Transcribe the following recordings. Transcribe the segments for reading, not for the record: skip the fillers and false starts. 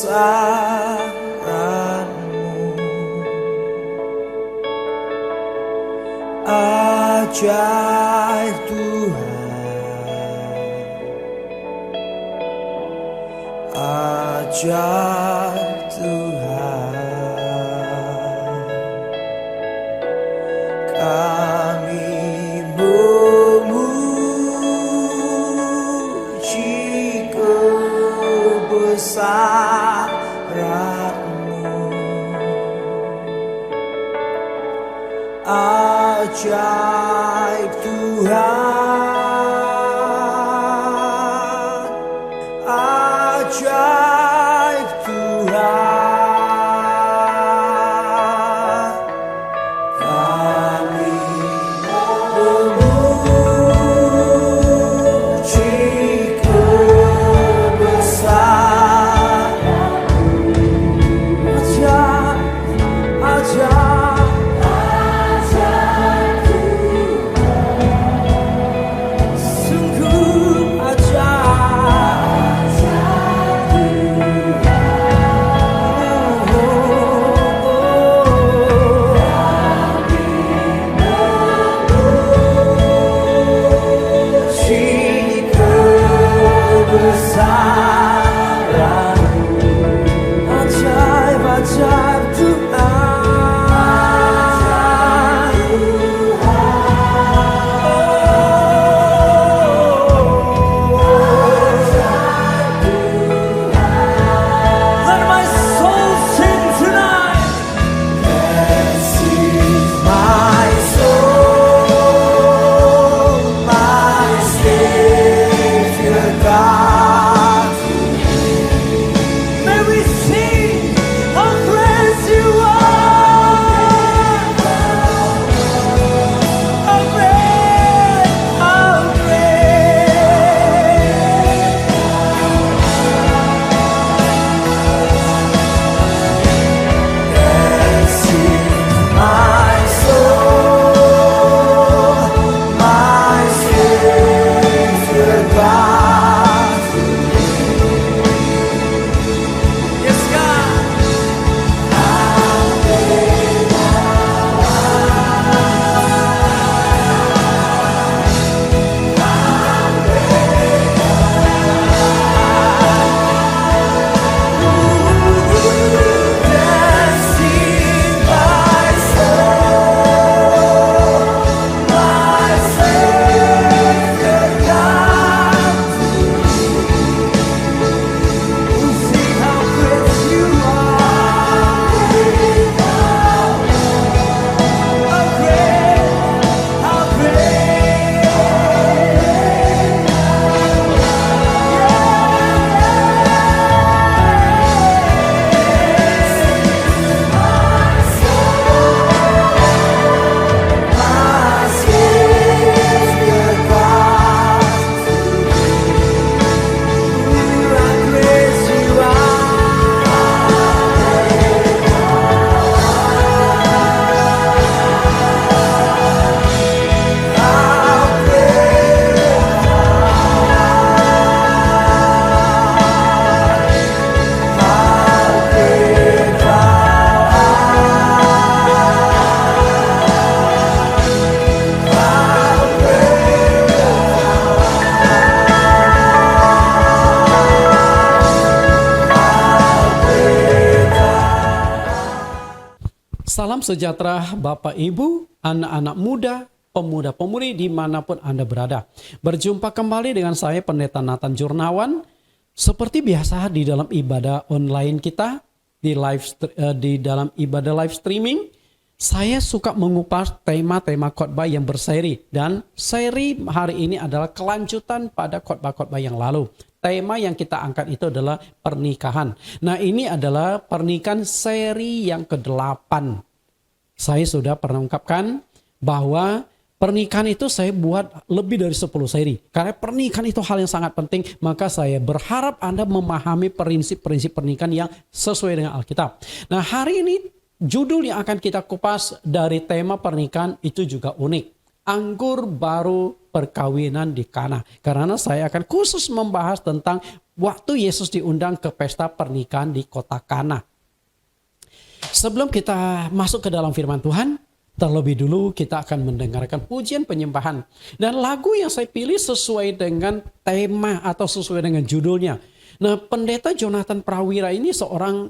kebesaran-Mu. Ajaib Tuhan, ajaib Tuhan. Kami memuji kebesaran-Mu. Ajaib Tuhan, ajaib Tuhan. Kami memuji kebesaran-Mu. Ajaib, ajaib, sungguh Salam sejahtera Bapak Ibu, anak-anak muda, pemuda-pemudi dimanapun Anda berada. Berjumpa kembali dengan saya Pendeta Nathan Jurnawan. Seperti biasa di dalam ibadah online kita, di dalam ibadah live streaming, saya suka mengupas tema-tema khotbah yang berseri. Dan seri hari ini adalah kelanjutan pada khotbah-khotbah yang lalu. Tema yang kita angkat itu adalah pernikahan. Nah, ini adalah pernikahan seri yang ke-8. Saya sudah pernah ungkapkan bahwa pernikahan itu saya buat lebih dari 10 seri. Karena pernikahan itu hal yang sangat penting, maka saya berharap Anda memahami prinsip-prinsip pernikahan yang sesuai dengan Alkitab. Nah, hari ini judul yang akan kita kupas dari tema pernikahan itu juga unik. Anggur baru perkawinan di Kana. Karena saya akan khusus membahas tentang waktu Yesus diundang ke pesta pernikahan di kota Kana. Sebelum kita masuk ke dalam firman Tuhan, terlebih dulu kita akan mendengarkan pujian penyembahan. Dan lagu yang saya pilih sesuai dengan tema atau sesuai dengan judulnya. Nah, Pendeta Jonathan Prawira ini seorang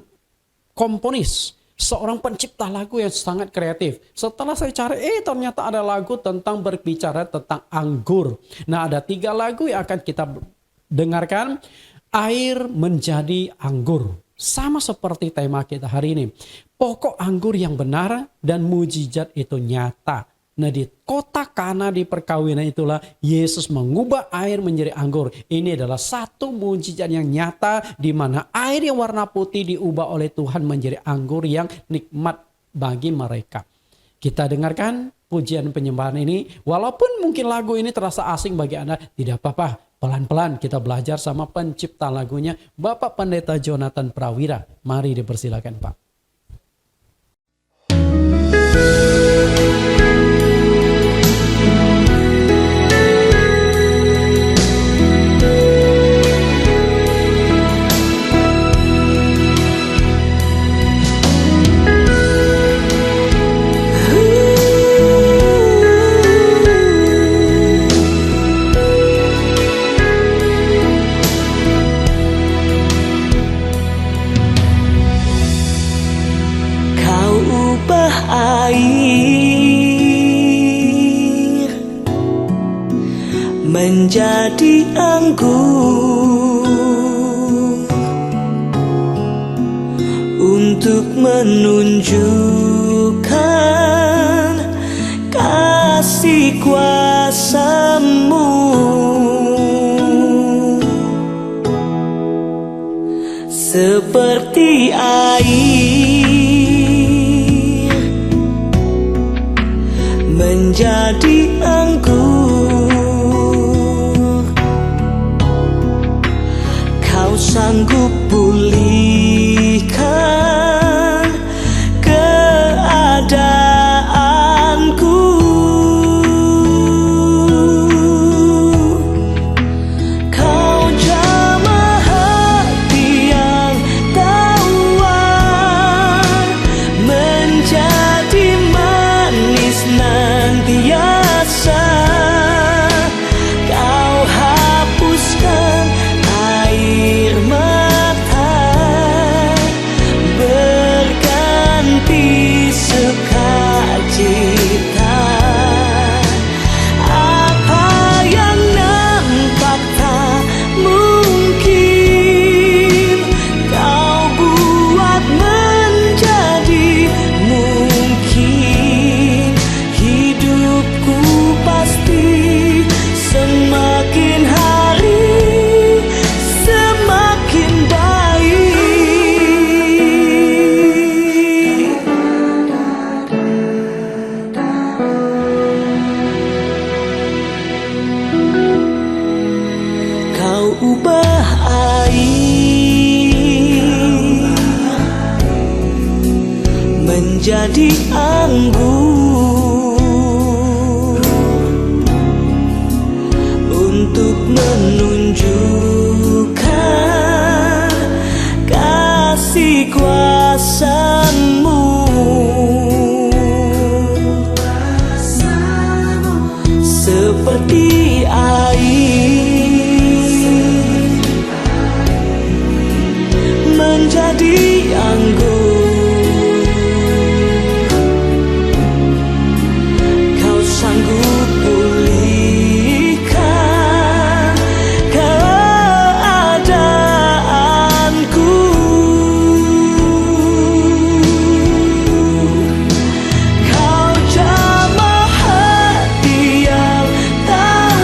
komponis, seorang pencipta lagu yang sangat kreatif. Setelah saya cari, ternyata ada lagu tentang berbicara tentang anggur. Nah, ada 3 lagu yang akan kita dengarkan. Air menjadi anggur. Sama seperti tema kita hari ini. Pokok anggur yang benar dan mujizat itu nyata. Nah, di kota Kana di perkawinan itulah Yesus mengubah air menjadi anggur. Ini adalah satu mujizat yang nyata di mana air yang warna putih diubah oleh Tuhan menjadi anggur yang nikmat bagi mereka. Kita dengarkan pujian penyembahan ini. Walaupun mungkin lagu ini terasa asing bagi Anda, tidak apa-apa. Pelan-pelan kita belajar sama pencipta lagunya, Bapak Pendeta Jonathan Prawira. Mari dipersilakan, Pak. Menjadi anggur untuk menunjukkan kasih kuasa-Mu, seperti air menjadi anggur. Sanggup pulihkan keadaanku. Kau jamah hati yang tawar menjadi manis nantiasa. Kau hapuskan air mata, berganti sukacita. Apa yang nampak tak mungkin, Kau buat menjadi mungkin. Hidupku pasti semakin hari semakin baik. Kau ubah air menjadi anggur untuk menunjukkan kasih kuasa-Mu, seperti air menjadi anggur. Kau sanggup pulihkan keadaanku. Kau jamah hati yang tawar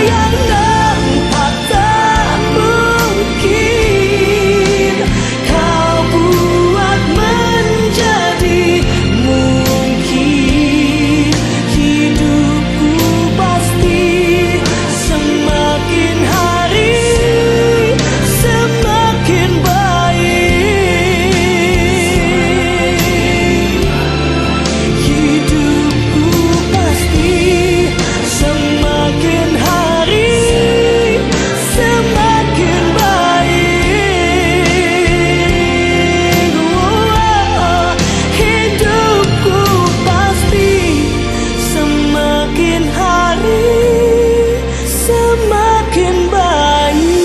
yang nampak tak mungkin, Kau buat menjadi mungkin. Hidupku pasti semakin hari semakin baik. Hidupku pasti semakin hari semakin baik. Oh, hidupku pasti semakin hari semakin baik.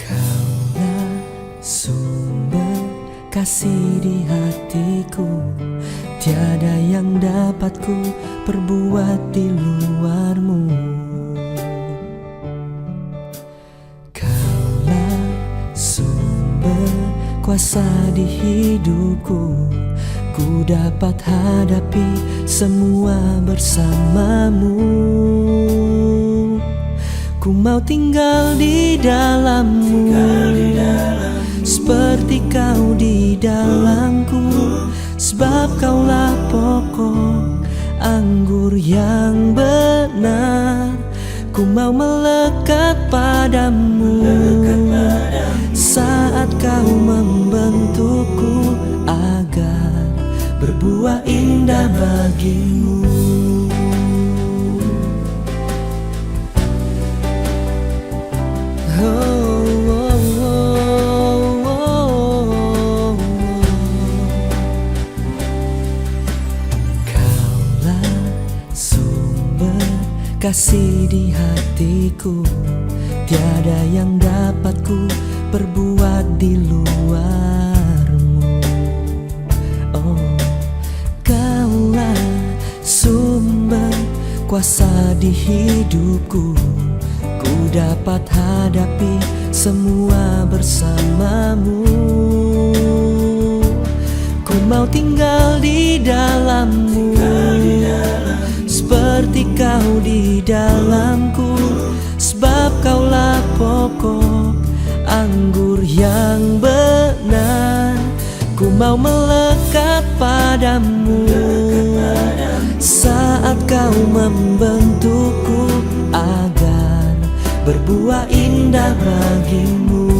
Kaulah sumber kasih di hatiku, tiada yang dapat ku perbuat di luarmu. Kaulah sumber kuasa di hidupku, ku dapat hadapi semua bersamamu. Ku mau tinggal di dalammu, seperti kau di dalamku, sebab kaulah pokok anggur yang benar. Ku mau melekat padamu, saat kau membentukku agar berbuah indah bagimu. Kaulah sumber kasih di hatiku, tiada yang dapat ku perbuat di luarmu. Oh, kaulah sumber kuasa di hidupku, ku dapat hadapi semua bersamamu. Ku mau tinggal di dalammu, seperti kau di dalamku, sebab kaulah pokok anggur yang benar. Ku mau melekat padamu, saat kau membentukku agar berbuah indah bagimu.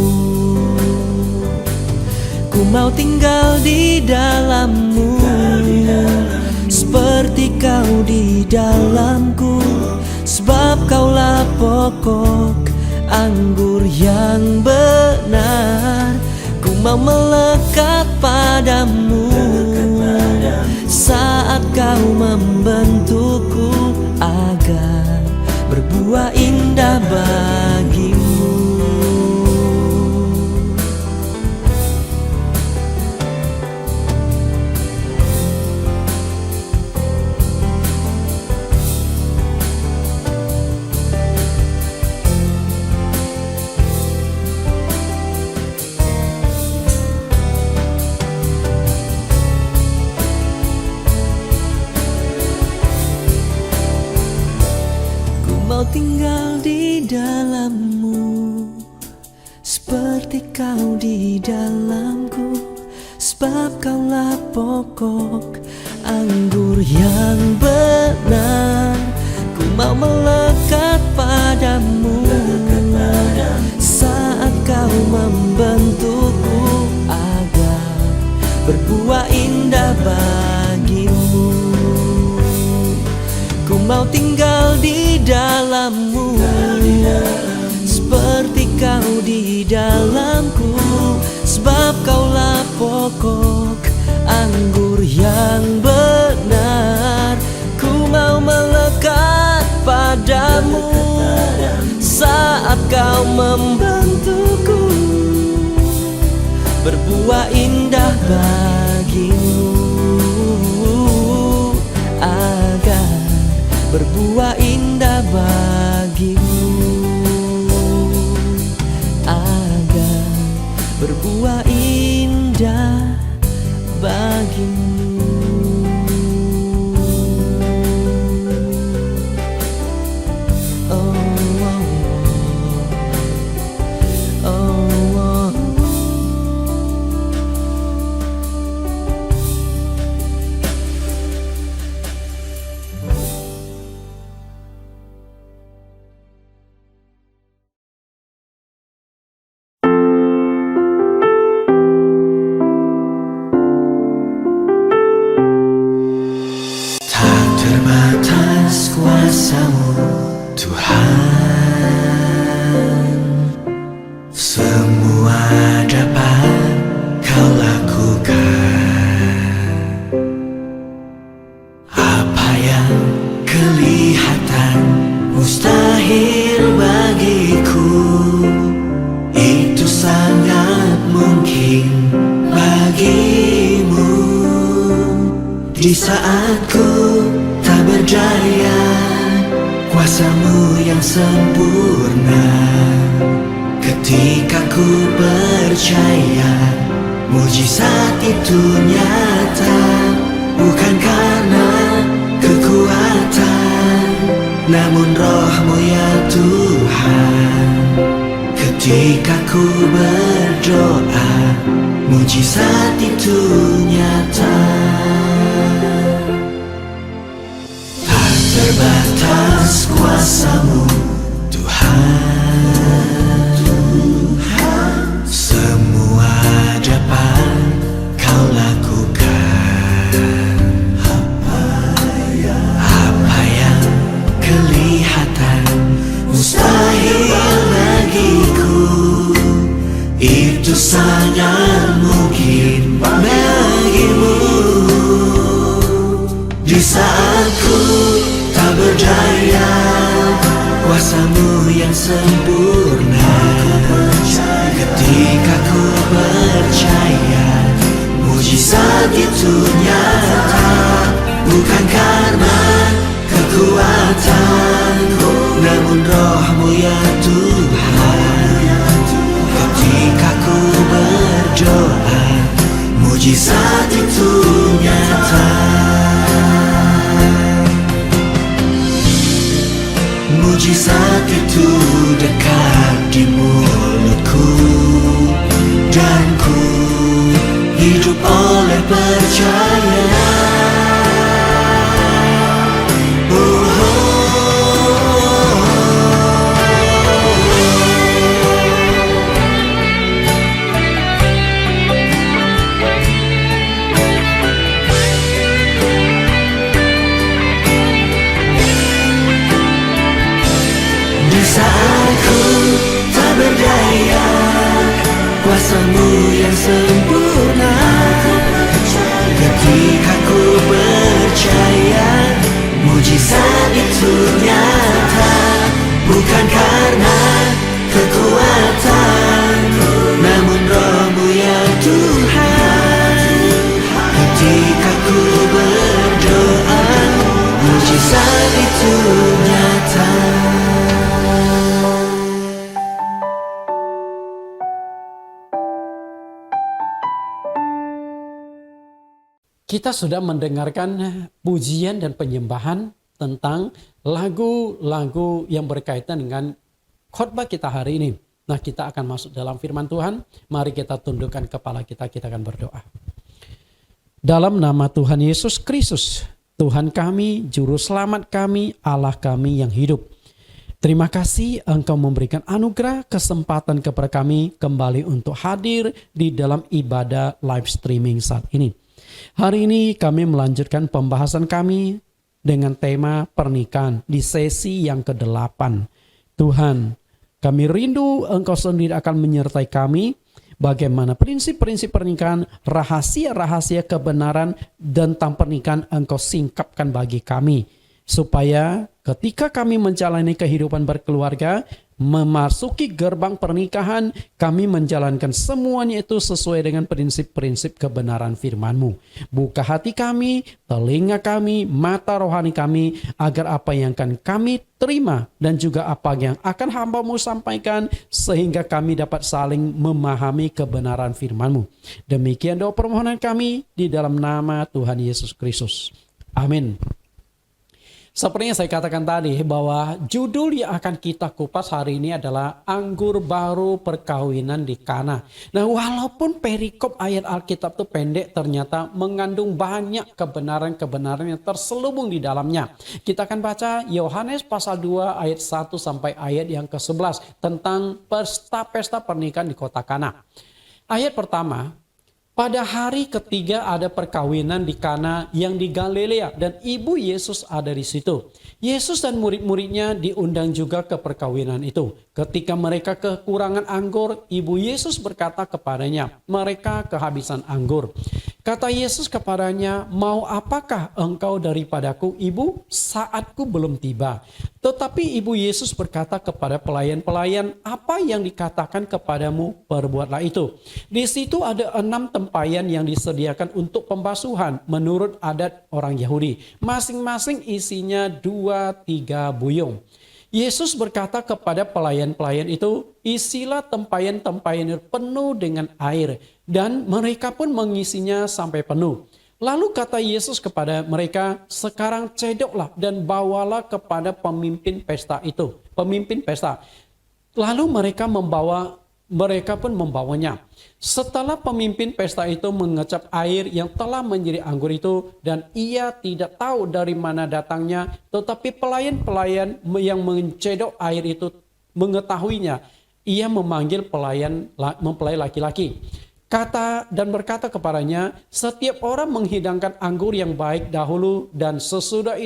Ku mau tinggal di dalammu, seperti kau di dalamku, sebab kaulah pokok anggur yang benar. Ku mau melekat padamu, saat kau membentukku agar berbuah indah bagimu. Mau tinggal di dalammu, seperti kau di dalamku, sebab kaulah pokok anggur yang benar. Ku mau melekat padamu, saat kau membentukku agar berbuah indah bagimu. Ku mau tinggal di dalammu, seperti kau di dalamku, sebab kaulah pokok anggur yang benar. Ku mau melekat padamu saat kau membantuku berbuah indah bagimu, agar berbuah indah bagimu, agar berbuah indah bagimu. Tak terbatas kuasa-Mu Tuhan, semua dapat Kau lakukan. Apa yang kelihatan mustahil bagiku, itu sangat mungkin bagimu. Di saat ku tak berdaya, kuasa-Mu yang sempurna. Ketika ku percaya, mujizat itu nyata. Bukan karena kekuatan, namun Roh-Mu ya Tuhan. Ketika ku berdoa, mujizat itu nyata. Tak terbatas kuasa-Mu Tuhan, semua dapat Kau lakukan. Apa yang kelihatan mustahil bagiku, itu sangat mungkin bagimu. Di saat ku tak berdaya, kuasa-Mu yang sempurna. Ketika ku percaya, mujizat itu nyata. Bukan karena kekuatan, namun Roh-Mu ya Tuhan. Ketika ku berdoa, mujizat itu nyata. Mujizat itu dekat di mulutku, dan ku hidup oleh percaya. Saat ku tak berdaya, kuasa-Mu yang sempurna. Ketika ku percaya, mujizat itu nyata. Bukan karena kekuatan, namun Roh-Mu ya Tuhan. Ketika ku berdoa, mujizat itu nyata. Kita sudah mendengarkan pujian dan penyembahan tentang lagu-lagu yang berkaitan dengan khotbah kita hari ini. Nah, kita akan masuk dalam firman Tuhan. Mari kita tundukkan kepala kita akan berdoa. Dalam nama Tuhan Yesus Kristus, Tuhan kami, Juru Selamat kami, Allah kami yang hidup. Terima kasih Engkau memberikan anugerah kesempatan kepada kami kembali untuk hadir di dalam ibadah live streaming saat ini. Hari ini kami melanjutkan pembahasan kami dengan tema pernikahan di sesi yang ke-8. Tuhan, kami rindu Engkau sendiri akan menyertai kami. Bagaimana prinsip-prinsip pernikahan, rahasia-rahasia kebenaran tentang pernikahan Engkau singkapkan bagi kami. Supaya ketika kami menjalani kehidupan berkeluarga, memasuki gerbang pernikahan, kami menjalankan semuanya itu sesuai dengan prinsip-prinsip kebenaran firman-Mu. Buka hati kami, telinga kami, mata rohani kami, agar apa yang akan kami terima dan juga apa yang akan hamba-Mu sampaikan, sehingga kami dapat saling memahami kebenaran firman-Mu. Demikian doa permohonan kami di dalam nama Tuhan Yesus Kristus. Amin. Seperti yang saya katakan tadi bahwa judul yang akan kita kupas hari ini adalah anggur baru perkawinan di Kana. Nah, walaupun perikop ayat Alkitab itu pendek, ternyata mengandung banyak kebenaran-kebenaran yang terselubung di dalamnya. Kita akan baca Yohanes pasal 2 ayat 1 sampai ayat yang ke-11 tentang pesta pernikahan di kota Kana. Ayat pertama, pada hari ketiga ada perkawinan di Kana yang di Galilea dan ibu Yesus ada di situ. Yesus dan murid-muridnya diundang juga ke perkawinan itu. Ketika mereka kekurangan anggur, ibu Yesus berkata kepadanya, mereka kehabisan anggur. Kata Yesus kepadanya, mau apakah engkau daripadaku, ibu? Saatku belum tiba. Tetapi ibu Yesus berkata kepada pelayan-pelayan, apa yang dikatakan kepadamu, perbuatlah itu. Di situ ada 6 tempayan yang disediakan untuk pembasuhan menurut adat orang Yahudi. Masing-masing isinya 2-3 buyung. Yesus berkata kepada pelayan-pelayan itu, isilah tempayan-tempayan penuh dengan air. Dan mereka pun mengisinya sampai penuh. Lalu kata Yesus kepada mereka, sekarang cedoklah dan bawalah kepada pemimpin pesta itu. Pemimpin pesta. Lalu mereka pun membawanya. Setelah pemimpin pesta itu mengecap air yang telah menjadi anggur itu, dan ia tidak tahu dari mana datangnya, tetapi pelayan-pelayan yang mencedok air itu mengetahuinya. Ia memanggil mempelai laki-laki. Berkata kepadanya, setiap orang menghidangkan anggur yang baik dahulu, dan sesudah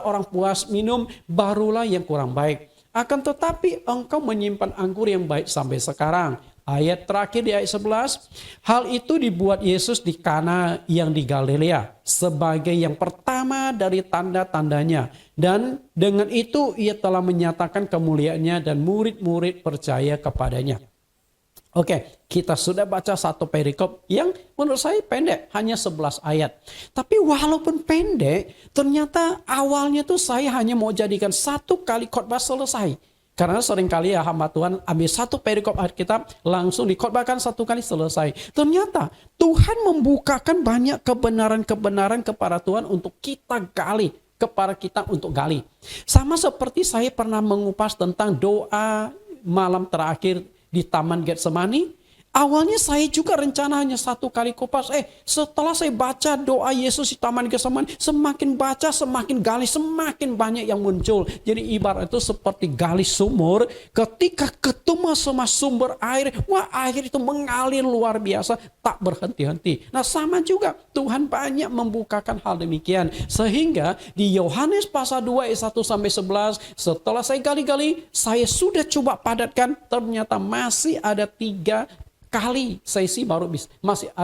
orang puas minum, barulah yang kurang baik. Akan tetapi engkau menyimpan anggur yang baik sampai sekarang. Ayat terakhir di ayat 11. Hal itu dibuat Yesus di Kana yang di Galilea sebagai yang pertama dari tanda-tandanya. Dan dengan itu ia telah menyatakan kemuliaannya dan murid-murid percaya kepadanya. Oke, kita sudah baca satu perikop yang menurut saya pendek, hanya 11 ayat. Tapi walaupun pendek, ternyata awalnya tuh saya hanya mau jadikan satu kali khotbah selesai. Karena seringkali ya hamba Tuhan ambil satu perikop Alkitab, langsung dikhotbahkan satu kali selesai. Ternyata Tuhan membukakan banyak kebenaran-kebenaran kepada Tuhan untuk kita gali. Kepada kita untuk gali. Sama seperti saya pernah mengupas tentang doa malam terakhir di Taman Getsemani. Awalnya saya juga rencana hanya satu kali kupas. Setelah saya baca doa Yesus di Taman Getsemani, semakin baca, semakin gali, semakin banyak yang muncul. Jadi ibarat itu seperti gali sumur. Ketika ketemu sama sumber air, wah air itu mengalir luar biasa, tak berhenti-henti. Nah sama juga Tuhan banyak membukakan hal demikian. Sehingga di Yohanes pasal 2 ayat 1-11, setelah saya gali-gali, saya sudah coba padatkan, ternyata masih ada 3 kali sesi baru bisa.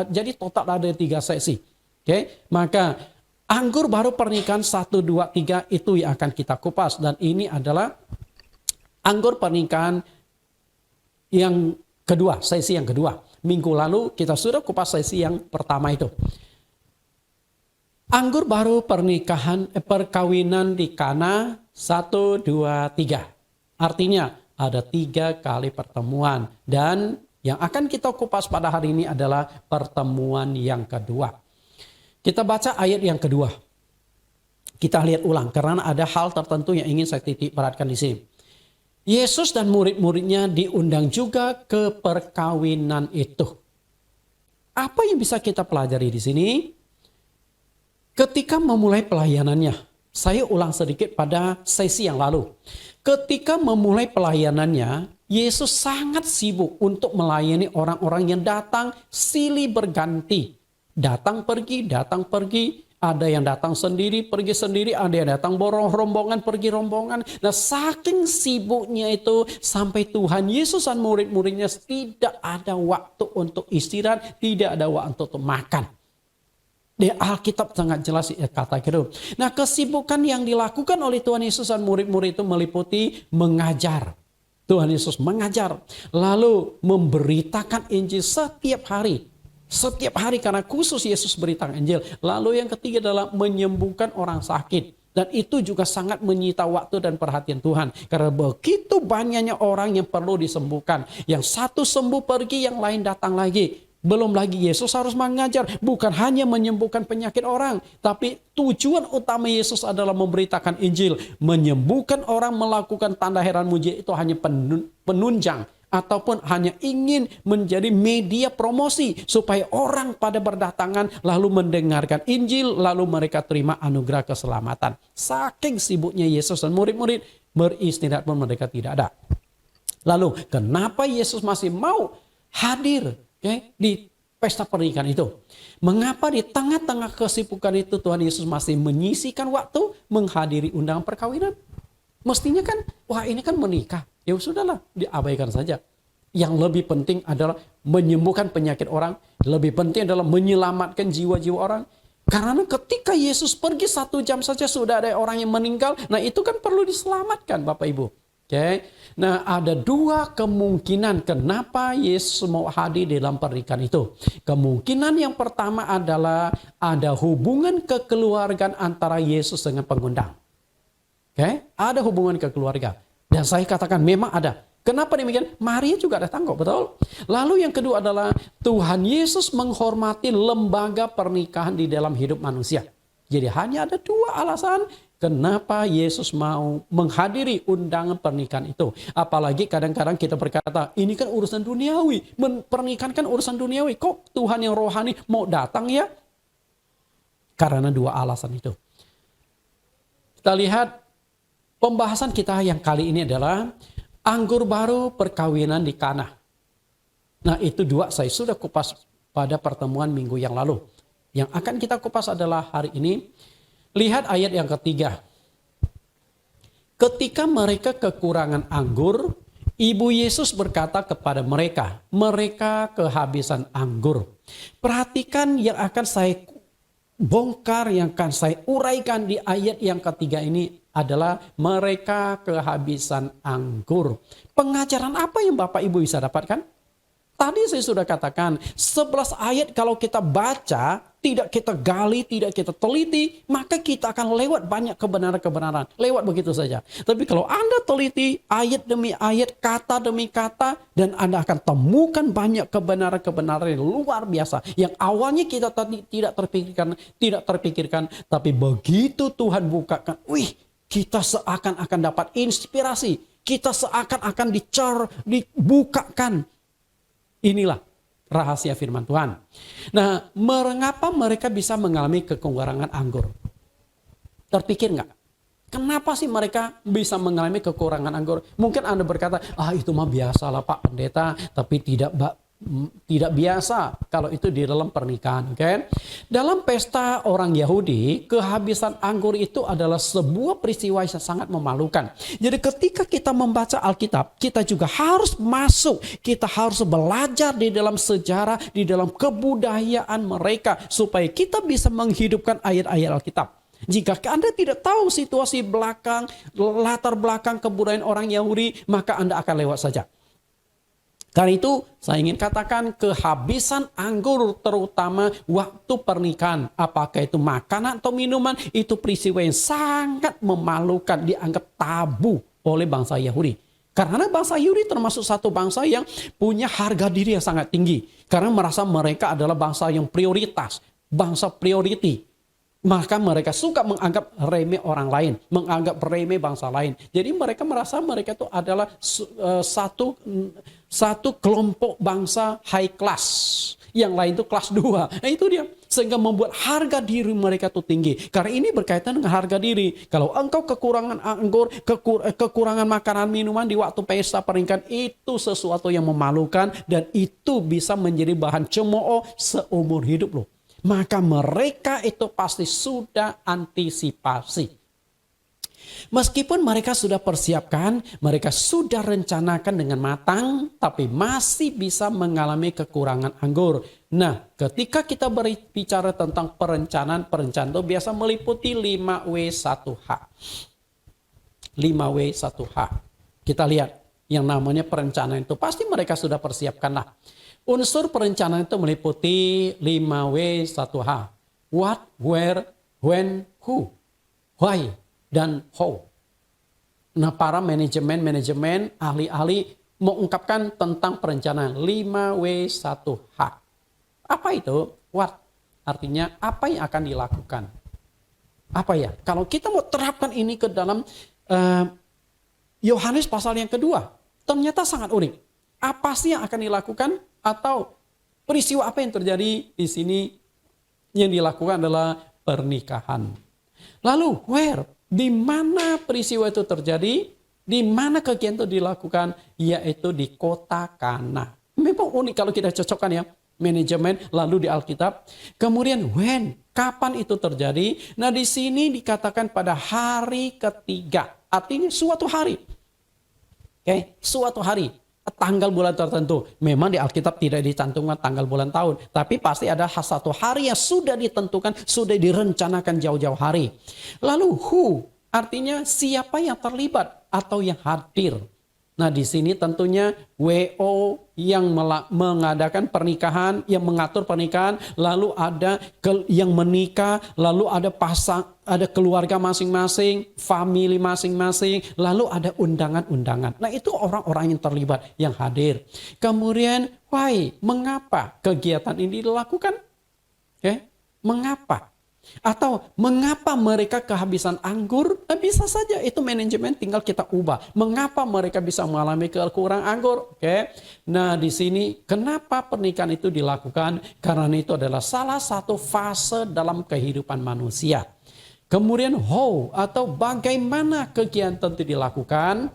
Jadi total ada 3 sesi. Oke, maka anggur baru pernikahan 1, 2, 3 itu yang akan kita kupas. Dan ini adalah anggur pernikahan yang kedua, sesi yang kedua. Minggu lalu kita sudah kupas sesi yang pertama itu. Anggur baru perkawinan di Kana 1, 2, 3. Artinya ada 3 kali pertemuan. Dan yang akan kita kupas pada hari ini adalah pertemuan yang kedua. Kita baca ayat yang kedua. Kita lihat ulang karena ada hal tertentu yang ingin saya titik beratkan di sini. Yesus dan murid-muridnya diundang juga ke perkawinan itu. Apa yang bisa kita pelajari di sini? Ketika memulai pelayanannya, Saya ulang sedikit pada sesi yang lalu. Ketika memulai pelayanannya, Yesus sangat sibuk untuk melayani orang-orang yang datang silih berganti. Datang pergi, ada yang datang sendiri, pergi sendiri, ada yang datang rombongan, pergi rombongan. Nah, saking sibuknya itu sampai Tuhan Yesus dan murid-muridnya tidak ada waktu untuk istirahat, tidak ada waktu untuk makan. Di Alkitab sangat jelas kata gitu. Nah, kesibukan yang dilakukan oleh Tuhan Yesus dan murid-murid itu meliputi mengajar. Tuhan Yesus mengajar, lalu memberitakan Injil setiap hari. Setiap hari karena khusus Yesus beritakan Injil. Lalu yang ketiga adalah menyembuhkan orang sakit. Dan itu juga sangat menyita waktu dan perhatian Tuhan. Karena begitu banyaknya orang yang perlu disembuhkan. Yang satu sembuh pergi, yang lain datang lagi. Belum lagi Yesus harus mengajar. Bukan hanya menyembuhkan penyakit orang. Tapi tujuan utama Yesus adalah memberitakan Injil. Menyembuhkan orang, melakukan tanda heran mujizat itu hanya penunjang. Ataupun hanya ingin menjadi media promosi supaya orang pada berdatangan lalu mendengarkan Injil, lalu mereka terima anugerah keselamatan. Saking sibuknya Yesus dan murid-murid, beristirahat pun mereka tidak ada. Lalu kenapa Yesus masih mau hadir di pesta pernikahan itu? Mengapa di tengah-tengah kesibukan itu Tuhan Yesus masih menyisihkan waktu menghadiri undangan perkawinan? Mestinya kan, wah ini kan menikah. Ya sudahlah, diabaikan saja. Yang lebih penting adalah menyembuhkan penyakit orang. Lebih penting adalah menyelamatkan jiwa-jiwa orang. Karena ketika Yesus pergi 1 jam saja sudah ada orang yang meninggal. Nah itu kan perlu diselamatkan Bapak Ibu. Oke. Nah ada 2 kemungkinan kenapa Yesus mau hadir dalam pernikahan itu. Kemungkinan yang pertama adalah ada hubungan kekeluargaan antara Yesus dengan pengundang. Oke. Ada hubungan kekeluarga. Dan saya katakan memang ada. Kenapa demikian? Maria juga datang kok, betul? Lalu yang kedua adalah Tuhan Yesus menghormati lembaga pernikahan di dalam hidup manusia. Jadi hanya ada 2 alasan kenapa Yesus mau menghadiri undangan pernikahan itu. Apalagi kadang-kadang kita berkata, ini kan urusan duniawi. Pernikahan kan urusan duniawi. Kok Tuhan yang rohani mau datang ya? Karena 2 alasan itu. Kita lihat pembahasan kita yang kali ini adalah anggur baru perkawinan di Kana. Nah itu 2 saya sudah kupas pada pertemuan minggu yang lalu. Yang akan kita kupas adalah hari ini. Lihat ayat yang ketiga. Ketika mereka kekurangan anggur, Ibu Yesus berkata kepada mereka, mereka kehabisan anggur. Perhatikan yang akan saya bongkar, yang akan saya uraikan di ayat yang ketiga ini adalah mereka kehabisan anggur. Pengajaran apa yang Bapak Ibu bisa dapatkan? Tadi saya sudah katakan 11 ayat kalau kita baca, tidak kita gali, tidak kita teliti, maka kita akan lewat banyak kebenaran-kebenaran. Lewat begitu saja. Tapi kalau Anda teliti ayat demi ayat, kata demi kata, dan Anda akan temukan banyak kebenaran-kebenaran yang luar biasa. Yang awalnya kita tidak terpikirkan, tapi begitu Tuhan bukakan, kita seakan-akan dapat inspirasi. Kita seakan-akan dibukakan. Inilah rahasia firman Tuhan. Nah, mengapa mereka bisa mengalami kekurangan anggur? Terpikir nggak? Kenapa sih mereka bisa mengalami kekurangan anggur? Mungkin Anda berkata, itu mah biasalah Pak Pendeta, tapi tidak biasa kalau itu di dalam pernikahan. Okay? Dalam pesta orang Yahudi, kehabisan anggur itu adalah sebuah peristiwa yang sangat memalukan. Jadi ketika kita membaca Alkitab, kita juga harus masuk, kita harus belajar di dalam sejarah, di dalam kebudayaan mereka, supaya kita bisa menghidupkan ayat-ayat Alkitab. Jika Anda tidak tahu situasi belakang, latar belakang kebudayaan orang Yahudi, maka Anda akan lewat saja. Karena itu saya ingin katakan kehabisan anggur terutama waktu pernikahan. Apakah itu makanan atau minuman, itu peristiwa yang sangat memalukan, dianggap tabu oleh bangsa Yahudi. Karena bangsa Yahudi termasuk satu bangsa yang punya harga diri yang sangat tinggi. Karena merasa mereka adalah bangsa yang prioritas, bangsa priority. Maka mereka suka menganggap remeh orang lain, menganggap remeh bangsa lain. Jadi mereka merasa mereka itu adalah satu kelompok bangsa high class Yang lain itu kelas 2. Nah, itu dia. Sehingga membuat harga diri mereka itu tinggi. Karena ini berkaitan dengan harga diri. Kalau engkau kekurangan anggur, kekurangan makanan minuman di waktu pesta pernikahan, itu sesuatu yang memalukan. Dan itu bisa menjadi bahan cemooh seumur hidup loh. Maka mereka itu pasti sudah antisipasi. Meskipun mereka sudah persiapkan, mereka sudah rencanakan dengan matang, tapi masih bisa mengalami kekurangan anggur. Nah, ketika kita berbicara tentang perencanaan itu biasa meliputi 5W1H. 5W1H. Kita lihat yang namanya perencanaan itu pasti mereka sudah persiapkan lah. Unsur perencanaan itu meliputi 5W1H. What, where, when, who, why, dan how. Nah, para manajemen, ahli-ahli mengungkapkan tentang perencanaan 5W1H. Apa itu? What? Artinya apa yang akan dilakukan. Apa ya? Kalau kita mau terapkan ini ke dalam Yohanes pasal yang kedua, ternyata sangat unik. Apa sih yang akan dilakukan? Atau peristiwa apa yang terjadi di sini yang dilakukan adalah pernikahan. Lalu where? Di mana peristiwa itu terjadi? Di mana kegiatan itu dilakukan? Yaitu di kota Kana. Memang unik kalau kita cocokkan ya. Manajemen lalu di Alkitab. Kemudian when? Kapan itu terjadi? Nah, di sini dikatakan pada hari ketiga. Artinya suatu hari. Oke, suatu hari. Tanggal bulan tertentu. Memang di Alkitab tidak dicantumkan tanggal bulan tahun. Tapi pasti ada satu hari yang sudah ditentukan, sudah direncanakan jauh-jauh hari. Lalu who? Artinya siapa yang terlibat atau yang hadir. Nah, di sini tentunya WO yang mengadakan pernikahan, yang mengatur pernikahan, lalu ada yang menikah, lalu ada ada keluarga masing-masing, family masing-masing, lalu ada undangan-undangan. Nah, itu orang-orang yang terlibat, yang hadir. Kemudian, why? Mengapa kegiatan ini dilakukan? Okay? Mengapa? Atau mengapa mereka kehabisan anggur? Nah, bisa saja itu manajemen tinggal kita ubah. Mengapa mereka bisa mengalami kekurangan anggur? Oke. Nah, di sini kenapa pernikahan itu dilakukan? Karena itu adalah salah satu fase dalam kehidupan manusia. Kemudian how atau bagaimana kegiatan itu dilakukan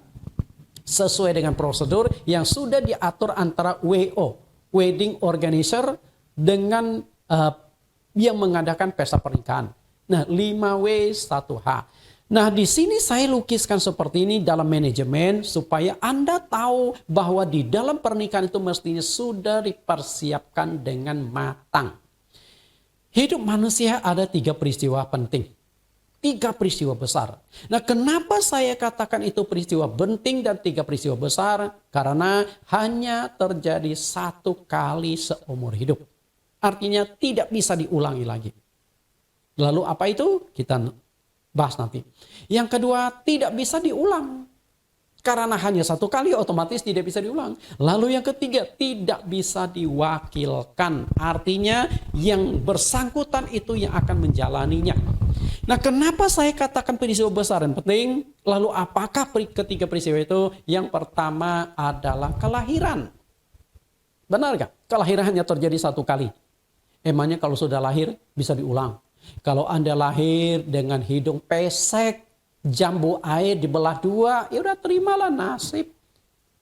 sesuai dengan prosedur yang sudah diatur antara WO, wedding organizer, dengan yang mengadakan pesta pernikahan. Nah, 5W1H. Nah, di sini saya lukiskan seperti ini dalam manajemen supaya Anda tahu bahwa di dalam pernikahan itu mestinya sudah dipersiapkan dengan matang. Hidup manusia ada 3 peristiwa penting. 3 peristiwa besar. Nah, kenapa saya katakan itu peristiwa penting dan 3 peristiwa besar? Karena hanya terjadi 1 kali seumur hidup. Artinya tidak bisa diulangi lagi. Lalu apa itu? Kita bahas nanti. Yang kedua, tidak bisa diulang. Karena hanya 1 kali otomatis tidak bisa diulang. Lalu yang ketiga, tidak bisa diwakilkan. Artinya yang bersangkutan itu yang akan menjalaninya. Nah, kenapa saya katakan peristiwa besar dan penting? Lalu apakah ketiga peristiwa itu? Yang pertama adalah kelahiran. Benar gak? Kelahiran hanya terjadi 1 kali. Emangnya kalau sudah lahir bisa diulang. Kalau Anda lahir dengan hidung pesek, jambu air dibelah 2, ya udah terimalah nasib.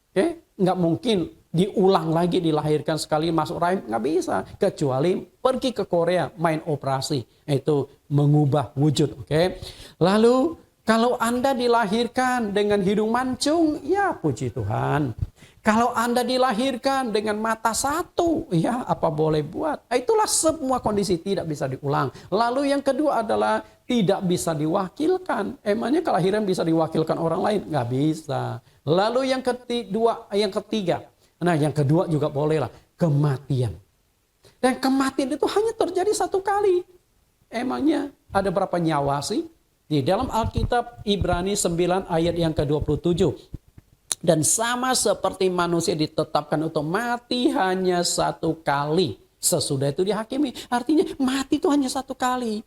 Oke? Nggak mungkin diulang lagi, dilahirkan sekali masuk rahim, nggak bisa. Kecuali pergi ke Korea main operasi, itu mengubah wujud. Oke? Lalu kalau Anda dilahirkan dengan hidung mancung, ya puji Tuhan. Kalau Anda dilahirkan dengan mata 1, ya apa boleh buat. Itulah semua kondisi tidak bisa diulang. Lalu yang kedua adalah tidak bisa diwakilkan. Emangnya kelahiran bisa diwakilkan orang lain? Nggak bisa. Lalu yang ketiga. Nah, yang kedua juga bolehlah. Kematian. Dan kematian itu hanya terjadi 1 kali. Emangnya ada berapa nyawa sih? Di dalam Alkitab Ibrani 9 ayat yang ke-27. Dan sama seperti manusia ditetapkan untuk mati hanya 1 kali. Sesudah itu dihakimi. Artinya mati itu hanya 1 kali.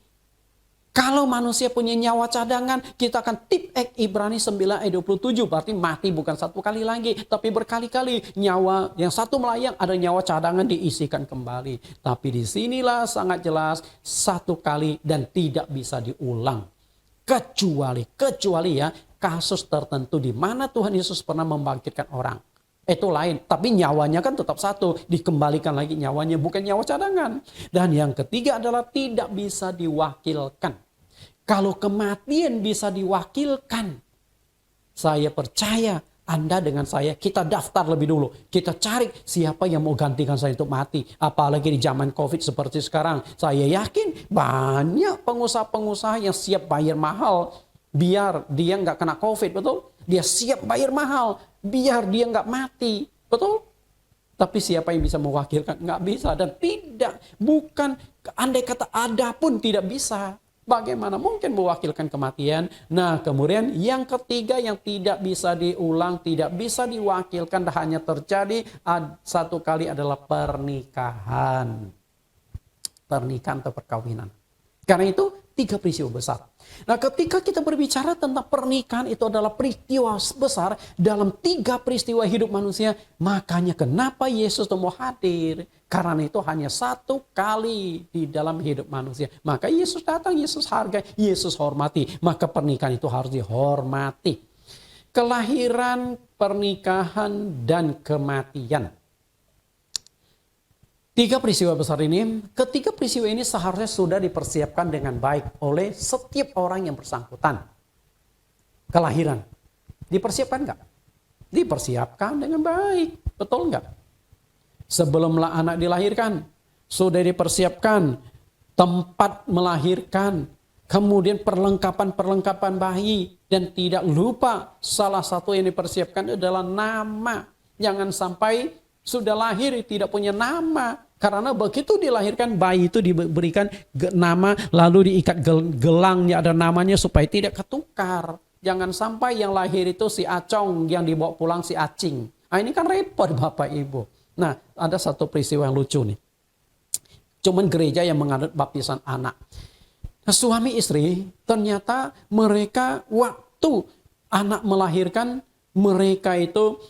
Kalau manusia punya nyawa cadangan, kita akan tip Ibrani 9 ayat 27. Berarti mati bukan satu kali lagi, tapi berkali-kali. Nyawa yang satu melayang, ada nyawa cadangan diisikan kembali. Tapi disinilah sangat jelas, satu kali dan tidak bisa diulang. Kecuali ya, kasus tertentu di mana Tuhan Yesus pernah membangkitkan orang. Itu lain, tapi nyawanya kan tetap satu, dikembalikan lagi nyawanya, bukan nyawa cadangan. Dan yang ketiga adalah tidak bisa diwakilkan. Kalau kematian bisa diwakilkan, saya percaya Anda dengan saya, kita daftar lebih dulu. Kita cari siapa yang mau gantikan saya untuk mati. Apalagi di zaman COVID seperti sekarang. Saya yakin banyak pengusaha-pengusaha yang siap bayar mahal biar dia nggak kena COVID, betul? Dia siap bayar mahal biar dia nggak mati, betul? Tapi siapa yang bisa mewakilkan? Nggak bisa dan tidak. Bukan, andai kata ada pun tidak bisa. Bagaimana mungkin mewakilkan kematian? Nah, kemudian yang ketiga yang tidak bisa diulang, tidak bisa diwakilkan, hanya terjadi satu kali adalah pernikahan. Pernikahan atau perkawinan. Karena itu 3 peristiwa besar. Nah, ketika kita berbicara tentang pernikahan, itu adalah peristiwa besar dalam 3 peristiwa hidup manusia. Makanya kenapa Yesus mau hadir? Karena itu hanya satu kali di dalam hidup manusia. Maka Yesus datang, Yesus hargai, Yesus hormati. Maka pernikahan itu harus dihormati. Kelahiran, pernikahan, dan kematian. 3 peristiwa besar ini, ketiga peristiwa ini seharusnya sudah dipersiapkan dengan baik oleh setiap orang yang bersangkutan. Kelahiran, dipersiapkan enggak? Dipersiapkan dengan baik, betul enggak? Sebelumlah anak dilahirkan, sudah dipersiapkan tempat melahirkan, kemudian perlengkapan-perlengkapan bayi, dan tidak lupa salah satu yang dipersiapkan adalah nama. Jangan sampai sudah lahir tidak punya nama. Karena begitu dilahirkan bayi itu diberikan nama lalu diikat gelangnya ada namanya supaya tidak ketukar. Jangan sampai yang lahir itu si Acong yang dibawa pulang si Acing. Nah, ini kan repot Bapak Ibu. Nah, ada satu peristiwa yang lucu nih. Cuman gereja yang menganut baptisan anak. Nah, suami istri ternyata mereka waktu anak melahirkan mereka itu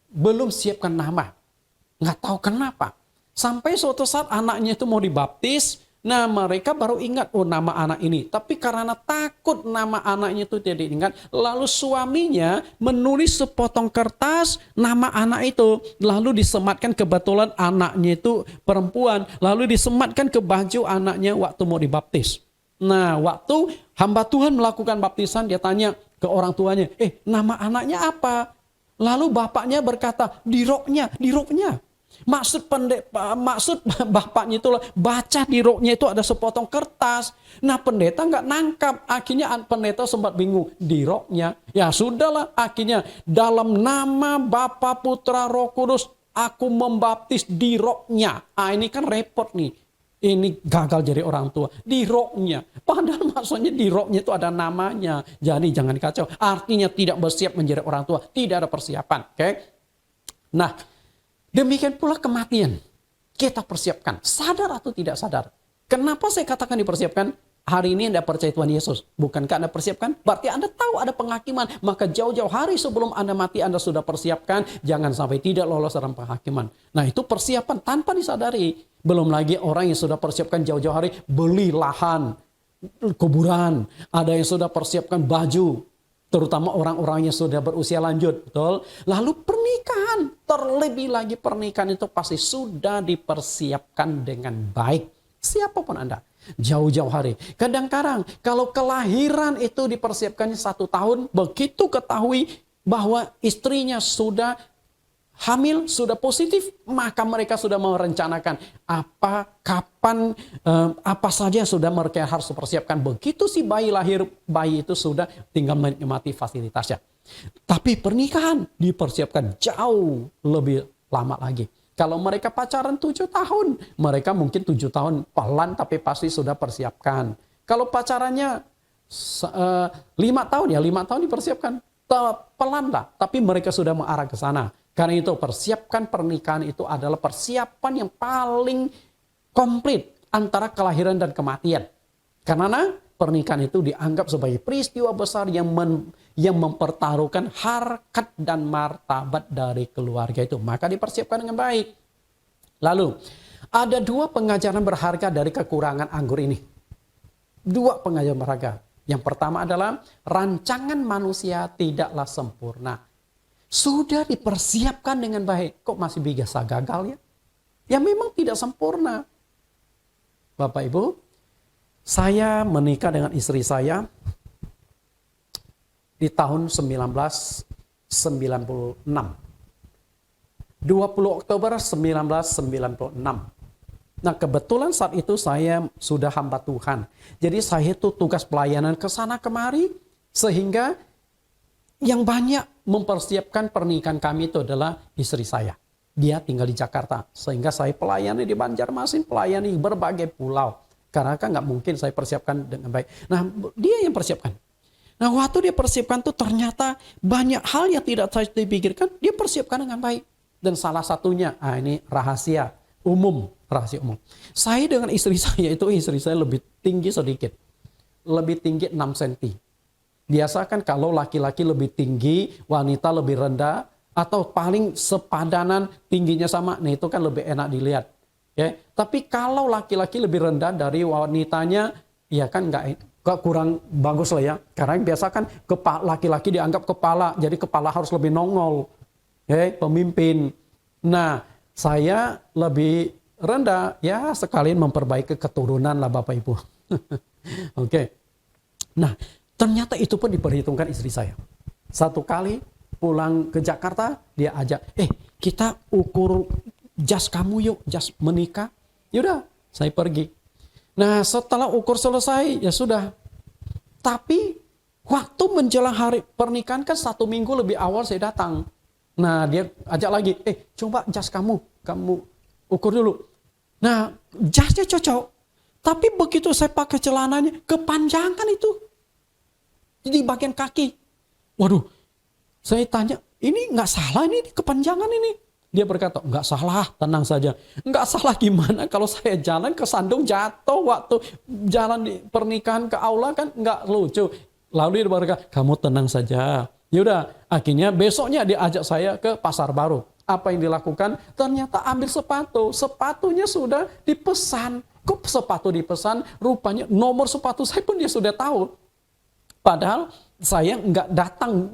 belum siapkan nama. Nggak tahu kenapa. Sampai suatu saat anaknya itu mau dibaptis. Nah, mereka baru ingat, oh nama anak ini. Tapi karena takut nama anaknya itu tidak diingat. Lalu suaminya menulis sepotong kertas nama anak itu. Lalu disematkan, kebetulan anaknya itu perempuan. Lalu disematkan ke baju anaknya waktu mau dibaptis. Nah, waktu hamba Tuhan melakukan baptisan, dia tanya ke orang tuanya, nama anaknya apa? Lalu bapaknya berkata, di roknya. Maksud bapaknya itu baca di roknya itu ada sepotong kertas. Nah, pendeta nggak nangkap. Akhirnya pendeta sempat bingung. Di roknya. Ya sudahlah, akhirnya dalam nama Bapa, Putra, Roh Kudus aku membaptis di roknya. Ini kan repot nih. Ini gagal jadi orang tua. Di roknya. Padahal maksudnya di roknya itu ada namanya. Jadi jangan kacau. Artinya tidak bersiap menjadi orang tua. Tidak ada persiapan. Oke? Nah, demikian pula kematian. Kita persiapkan. Sadar atau tidak sadar. Kenapa saya katakan dipersiapkan? Hari ini Anda percaya Tuhan Yesus. Bukankah Anda persiapkan? Berarti Anda tahu ada penghakiman. Maka jauh-jauh hari sebelum Anda mati Anda sudah persiapkan. Jangan sampai tidak lolos dalam penghakiman. Nah, itu persiapan tanpa disadari. Belum lagi orang yang sudah persiapkan jauh-jauh hari. Beli lahan, kuburan. Ada yang sudah persiapkan baju. Terutama orang-orang yang sudah berusia lanjut. Betul? Lalu pernikahan. Terlebih lagi pernikahan itu pasti sudah dipersiapkan dengan baik. Siapapun Anda. Jauh-jauh hari. Kadang-kadang kalau kelahiran itu dipersiapkannya 1 tahun. Begitu ketahui bahwa istrinya sudah hamil, sudah positif. Maka mereka sudah merencanakan kapan, apa saja sudah mereka harus persiapkan. Begitu si bayi lahir, bayi itu sudah tinggal menikmati fasilitasnya. Tapi pernikahan dipersiapkan jauh lebih lama lagi. Kalau mereka pacaran 7 tahun, mereka mungkin 7 tahun pelan tapi pasti sudah persiapkan. Kalau pacarannya 5 tahun, ya 5 tahun dipersiapkan. Pelan lah, tapi mereka sudah mengarah ke sana. Karena itu persiapkan pernikahan itu adalah persiapan yang paling komplit antara kelahiran dan kematian. Karena pernikahan itu dianggap sebagai peristiwa besar yang mempertaruhkan harkat dan martabat dari keluarga itu. Maka dipersiapkan dengan baik. Lalu, ada 2 pengajaran berharga dari kekurangan anggur ini. 2 pengajaran berharga. Yang pertama adalah rancangan manusia tidaklah sempurna. Sudah dipersiapkan dengan baik. Kok masih bisa gagal ya? Ya memang tidak sempurna. Bapak Ibu, saya menikah dengan istri saya di tahun 1996. 20 Oktober 1996. Nah kebetulan saat itu saya sudah hamba Tuhan. Jadi saya itu tugas pelayanan ke sana kemari. Sehingga yang banyak mempersiapkan pernikahan kami itu adalah istri saya. Dia tinggal di Jakarta. Sehingga saya pelayani di Banjarmasin, pelayani berbagai pulau. Karena kan nggak mungkin saya persiapkan dengan baik. Nah dia yang persiapkan. Nah waktu dia persiapkan tuh ternyata banyak hal yang tidak saya dipikirkan. Dia persiapkan dengan baik. Dan salah satunya, ini rahasia umum. Rahasia umum. Saya dengan istri saya lebih tinggi sedikit. Lebih tinggi 6 cm. Biasa kan kalau laki-laki lebih tinggi, wanita lebih rendah, atau paling sepadanan tingginya sama, nah itu kan lebih enak dilihat. Ya. Tapi kalau laki-laki lebih rendah dari wanitanya, ya kan nggak kurang bagus lah ya. Karena biasa kan laki-laki dianggap kepala, jadi kepala harus lebih nongol. Ya, pemimpin. Nah, saya lebih rendah, ya sekalian memperbaiki keturunan lah Bapak Ibu. Oke. Nah, ternyata itu pun diperhitungkan istri saya. Satu kali pulang ke Jakarta, dia ajak, kita ukur jas kamu yuk, jas menikah. Yaudah, saya pergi. Nah, setelah ukur selesai, ya sudah. Tapi, waktu menjelang hari pernikahan kan 1 minggu lebih awal saya datang. Nah, dia ajak lagi, coba jas kamu ukur dulu. Nah, jasnya cocok. Tapi begitu saya pakai celananya, kepanjangan itu. Di bagian kaki. Waduh, saya tanya, ini nggak salah ini kepanjangan ini. Dia berkata, nggak salah, tenang saja. Nggak salah gimana kalau saya jalan ke sandung jatuh waktu jalan di pernikahan ke aula kan nggak lucu. Lalu dia berkata, kamu tenang saja. Yaudah, akhirnya besoknya dia ajak saya ke Pasar Baru. Apa yang dilakukan? Ternyata ambil sepatu. Sepatunya sudah dipesan. Kok sepatu dipesan? Rupanya nomor sepatu saya pun dia sudah tahu. Padahal saya nggak datang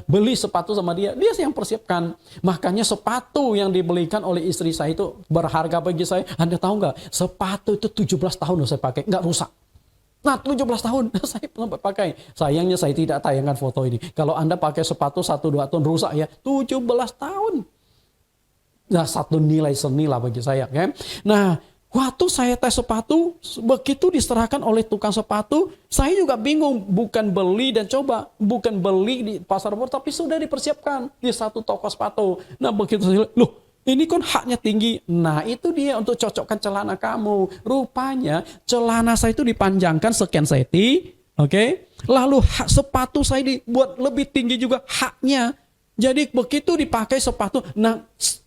beli sepatu sama dia. Dia yang persiapkan. Makanya sepatu yang dibelikan oleh istri saya itu berharga bagi saya. Anda tahu nggak? Sepatu itu 17 tahun saya pakai. Nggak rusak. Nah 17 tahun saya pakai. Sayangnya saya tidak tayangkan foto ini. Kalau Anda pakai sepatu 1-2 tahun rusak ya. 17 tahun. Nah satu nilai seni lah bagi saya. Okay? Nah waktu saya tes sepatu, begitu diserahkan oleh tukang sepatu, saya juga bingung. Bukan beli dan coba. Bukan beli di pasar baru, tapi sudah dipersiapkan di satu toko sepatu. Nah begitu saya lihat, loh ini kan haknya tinggi. Nah itu dia untuk cocokkan celana kamu. Rupanya celana saya itu dipanjangkan sekian senti. Oke. Lalu sepatu saya dibuat lebih tinggi juga haknya. Jadi begitu dipakai sepatu, nah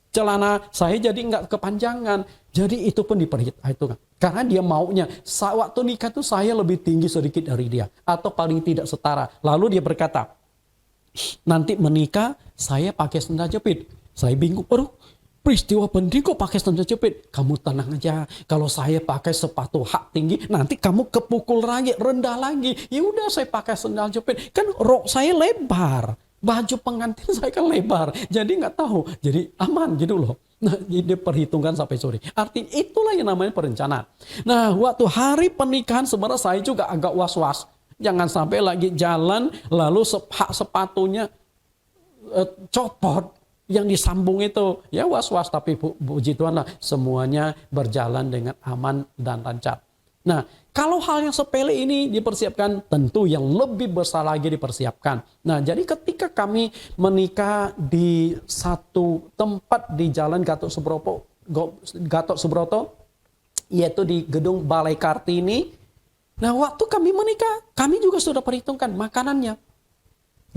celana saya jadi nggak kepanjangan. Jadi itu pun diperhitungkan. Karena dia maunya, waktu nikah tuh saya lebih tinggi sedikit dari dia. Atau paling tidak setara. Lalu dia berkata, nanti menikah saya pakai sandal jepit. Saya bingung, aduh peristiwa penting kok pakai sandal jepit. Kamu tenang aja, kalau saya pakai sepatu hak tinggi, nanti kamu kepukul lagi, rendah lagi. Ya udah saya pakai sandal jepit. Kan rok saya lebar. Baju pengantin saya kan lebar, jadi nggak tahu, jadi aman gitu loh. Nah, dia perhitungkan sampai sore. Artinya itulah yang namanya perencanaan. Nah, waktu hari pernikahan sebenarnya saya juga agak was-was. Jangan sampai lagi jalan, lalu sepatunya copot yang disambung itu. Ya was-was, tapi puji Tuhan lah semuanya berjalan dengan aman dan lancar. Nah, kalau hal yang sepele ini dipersiapkan, tentu yang lebih besar lagi dipersiapkan. Nah, jadi ketika kami menikah di satu tempat di Jalan Gatot Subroto, yaitu di gedung Balai Kartini. Nah, waktu kami menikah, kami juga sudah perhitungkan makanannya.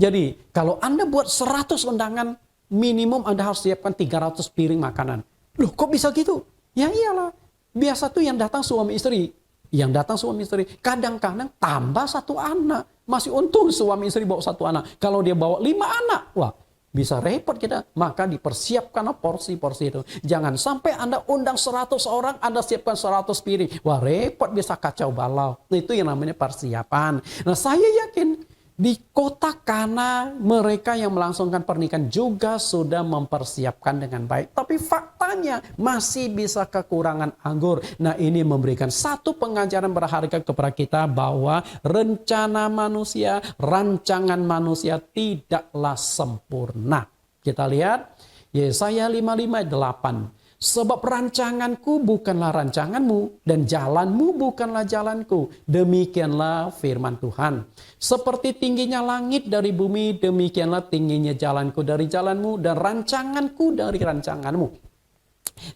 Jadi, kalau Anda buat 100 undangan, minimum Anda harus siapkan 300 piring makanan. Loh, kok bisa gitu? Ya iyalah, biasa tuh yang datang suami istri. Yang datang suami istri, kadang-kadang tambah 1 anak. Masih untung suami istri bawa 1 anak. Kalau dia bawa 5 anak, wah bisa repot kita. Maka dipersiapkanlah porsi-porsi itu. Jangan sampai Anda undang 100 orang, Anda siapkan 100 piring. Wah repot, bisa kacau balau. Nah, itu yang namanya persiapan. Nah saya yakin di kota Kana mereka yang melangsungkan pernikahan juga sudah mempersiapkan dengan baik. Tapi faktanya masih bisa kekurangan anggur. Nah ini memberikan satu pengajaran berharga kepada kita bahwa rencana manusia, rancangan manusia tidaklah sempurna. Kita lihat Yesaya 55:8. Sebab rancanganku bukanlah rancanganmu dan jalanmu bukanlah jalanku. Demikianlah firman Tuhan. Seperti tingginya langit dari bumi, demikianlah tingginya jalanku dari jalanmu dan rancanganku dari rancanganmu.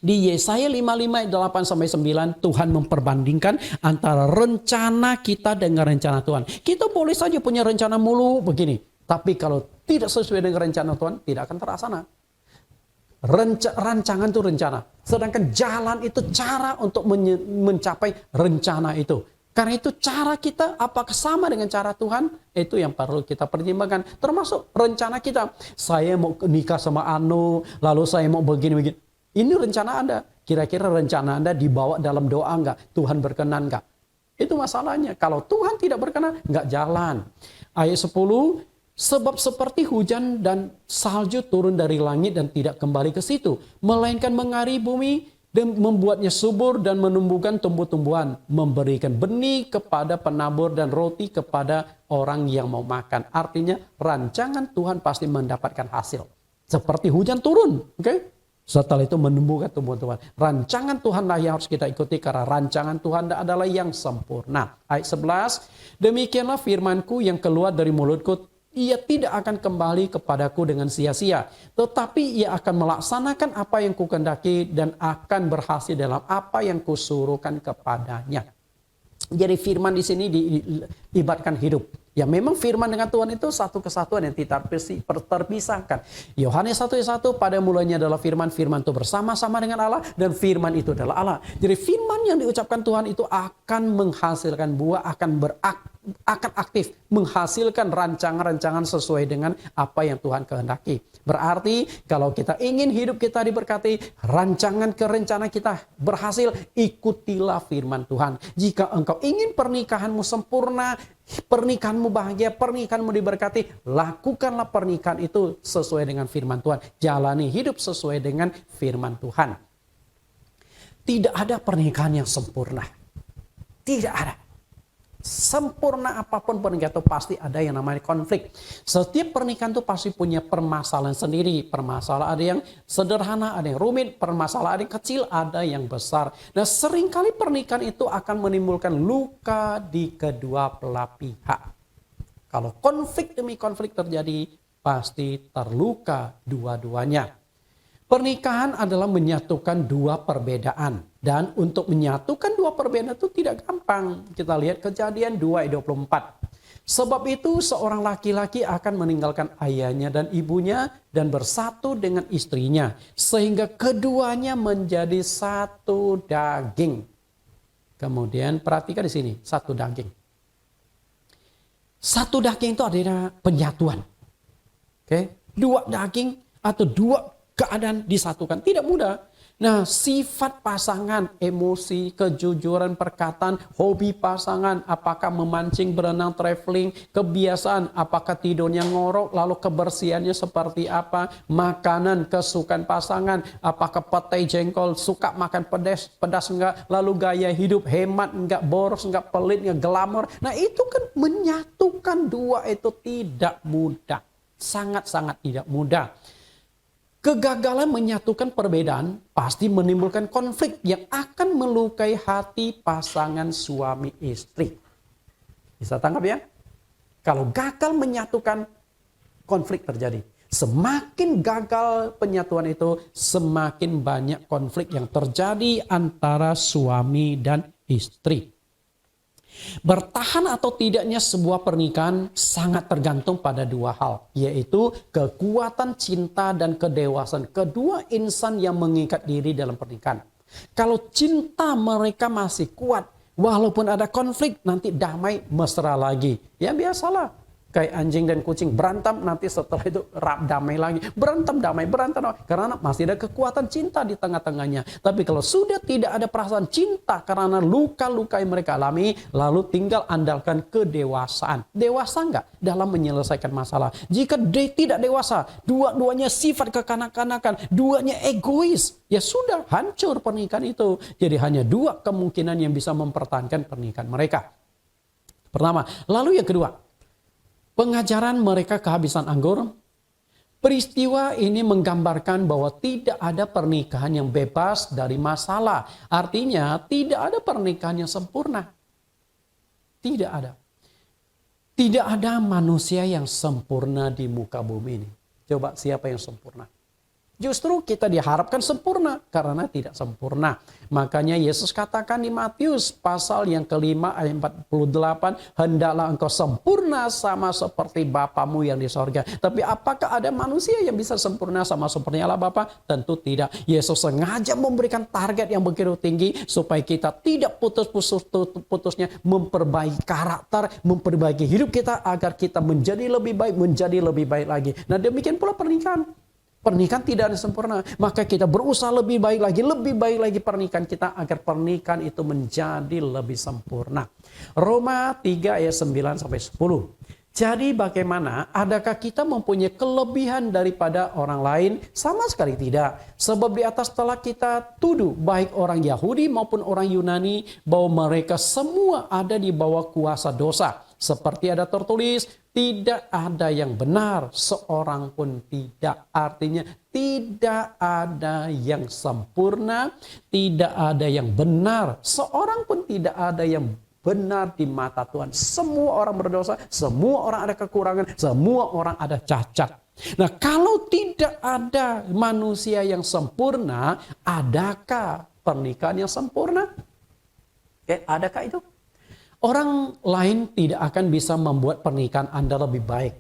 Di Yesaya 55:8-9 Tuhan memperbandingkan antara rencana kita dengan rencana Tuhan. Kita boleh saja punya rencana mulu begini. Tapi kalau tidak sesuai dengan rencana Tuhan, tidak akan terlaksana. Rancangan itu rencana. Sedangkan jalan itu cara untuk mencapai rencana itu. Karena itu cara kita apakah sama dengan cara Tuhan? Itu yang perlu kita pertimbangkan. Termasuk rencana kita. Saya mau nikah sama Anu, lalu saya mau begini-begini. Ini rencana Anda. Kira-kira rencana Anda dibawa dalam doa enggak? Tuhan berkenan enggak? Itu masalahnya. Kalau Tuhan tidak berkenan, enggak jalan. Ayat 10. Sebab seperti hujan dan salju turun dari langit dan tidak kembali ke situ, melainkan mengari bumi dan membuatnya subur dan menumbuhkan tumbuh-tumbuhan, memberikan benih kepada penabur dan roti kepada orang yang mau makan. Artinya rancangan Tuhan pasti mendapatkan hasil. Seperti hujan turun, oke? Setelah itu menumbuhkan tumbuh-tumbuhan. Rancangan Tuhanlah yang harus kita ikuti karena rancangan Tuhan adalah yang sempurna. Ayat 11, demikianlah firmanku yang keluar dari mulutku. Ia tidak akan kembali kepadaku dengan sia-sia. Tetapi ia akan melaksanakan apa yang kukendaki dan akan berhasil dalam apa yang kusuruhkan kepadanya. Jadi firman di sini diibaratkan hidup. Ya memang firman dengan Tuhan itu satu kesatuan yang tidak terpisahkan. Yohanes 1:1 pada mulanya adalah firman. Firman itu bersama-sama dengan Allah dan firman itu adalah Allah. Jadi firman yang diucapkan Tuhan itu akan menghasilkan buah, akan aktif menghasilkan rancangan-rancangan sesuai dengan apa yang Tuhan kehendaki. Berarti kalau kita ingin hidup kita diberkati, rancangan rencana kita berhasil, ikutilah firman Tuhan. Jika engkau ingin pernikahanmu sempurna, pernikahanmu bahagia, pernikahanmu diberkati, lakukanlah pernikahan itu sesuai dengan firman Tuhan. Jalani hidup sesuai dengan firman Tuhan. Tidak ada pernikahan yang sempurna. Tidak ada. Sempurna apapun pernikahan itu pasti ada yang namanya konflik. Setiap pernikahan itu pasti punya permasalahan sendiri. Permasalahan ada yang sederhana, ada yang rumit. Permasalahan ada yang kecil, ada yang besar. Nah seringkali pernikahan itu akan menimbulkan luka di kedua belah pihak. Kalau konflik demi konflik terjadi, pasti terluka dua-duanya. Pernikahan adalah menyatukan dua perbedaan. Dan untuk menyatukan dua perbedaan itu tidak gampang. Kita lihat Kejadian 2:24. Sebab itu seorang laki-laki akan meninggalkan ayahnya dan ibunya dan bersatu dengan istrinya. Sehingga keduanya menjadi satu daging. Kemudian perhatikan di sini, satu daging. Satu daging itu adalah penyatuan. Oke, dua daging atau dua keadaan disatukan. Tidak mudah. Nah, sifat pasangan, emosi, kejujuran perkataan, hobi pasangan, apakah memancing, berenang, traveling, kebiasaan, apakah tidurnya ngorok, lalu kebersihannya seperti apa, makanan, kesukaan pasangan, apakah petai jengkol, suka makan pedas enggak, lalu gaya hidup, hemat enggak, boros enggak, pelit enggak, glamor. Nah, itu kan menyatukan dua itu tidak mudah. Sangat-sangat tidak mudah. Kegagalan menyatukan perbedaan pasti menimbulkan konflik yang akan melukai hati pasangan suami istri. Bisa tangkap ya? Kalau gagal menyatukan, konflik terjadi. Semakin gagal penyatuan itu, semakin banyak konflik yang terjadi antara suami dan istri. Bertahan atau tidaknya sebuah pernikahan sangat tergantung pada dua hal, yaitu kekuatan cinta dan kedewasaan kedua insan yang mengikat diri dalam pernikahan. Kalau cinta mereka masih kuat, Walaupun ada konflik, nanti damai mesra lagi. Ya biasalah. Kayak anjing dan kucing berantem, nanti setelah itu damai lagi. Berantem, damai, berantem. Karena masih ada kekuatan cinta di tengah-tengahnya. Tapi kalau sudah tidak ada perasaan cinta karena luka-luka yang mereka alami, lalu tinggal andalkan kedewasaan. Dewasa enggak dalam menyelesaikan masalah? Jika tidak dewasa, dua-duanya sifat kekanak-kanakan, duanya egois, ya sudah hancur pernikahan itu. Jadi hanya dua kemungkinan yang bisa mempertahankan pernikahan mereka. Pertama, lalu yang kedua, pengajaran mereka kehabisan anggur. Peristiwa ini menggambarkan bahwa tidak ada pernikahan yang bebas dari masalah. Artinya tidak ada pernikahan yang sempurna. Tidak ada. Tidak ada manusia yang sempurna di muka bumi ini. Coba siapa yang sempurna? Justru kita diharapkan sempurna karena tidak sempurna. Makanya Yesus katakan di Matius pasal yang kelima ayat 48, hendaklah engkau sempurna sama seperti Bapamu yang di sorga. Tapi apakah ada manusia yang bisa sempurna sama seperti Allah Bapa? Tentu tidak. Yesus sengaja memberikan target yang begitu tinggi supaya kita tidak putusnya memperbaiki karakter, memperbaiki hidup kita agar kita menjadi lebih baik lagi. Nah demikian pula pernikahan. Pernikahan tidak ada sempurna. Maka kita berusaha lebih baik lagi pernikahan kita agar pernikahan itu menjadi lebih sempurna. Roma 3 ayat 9 sampai 10. Jadi bagaimana? Adakah kita mempunyai kelebihan daripada orang lain? Sama sekali tidak. Sebab di atas telah kita tuduh baik orang Yahudi maupun orang Yunani bahwa mereka semua ada di bawah kuasa dosa. Seperti ada tertulis, tidak ada yang benar, seorang pun tidak. Artinya tidak ada yang sempurna, tidak ada yang benar, seorang pun tidak ada yang benar di mata Tuhan. Semua orang berdosa, semua orang ada kekurangan, semua orang ada cacat. Nah, kalau tidak ada manusia yang sempurna, adakah pernikahan yang sempurna? Adakah itu? Orang lain tidak akan bisa membuat pernikahan Anda lebih baik.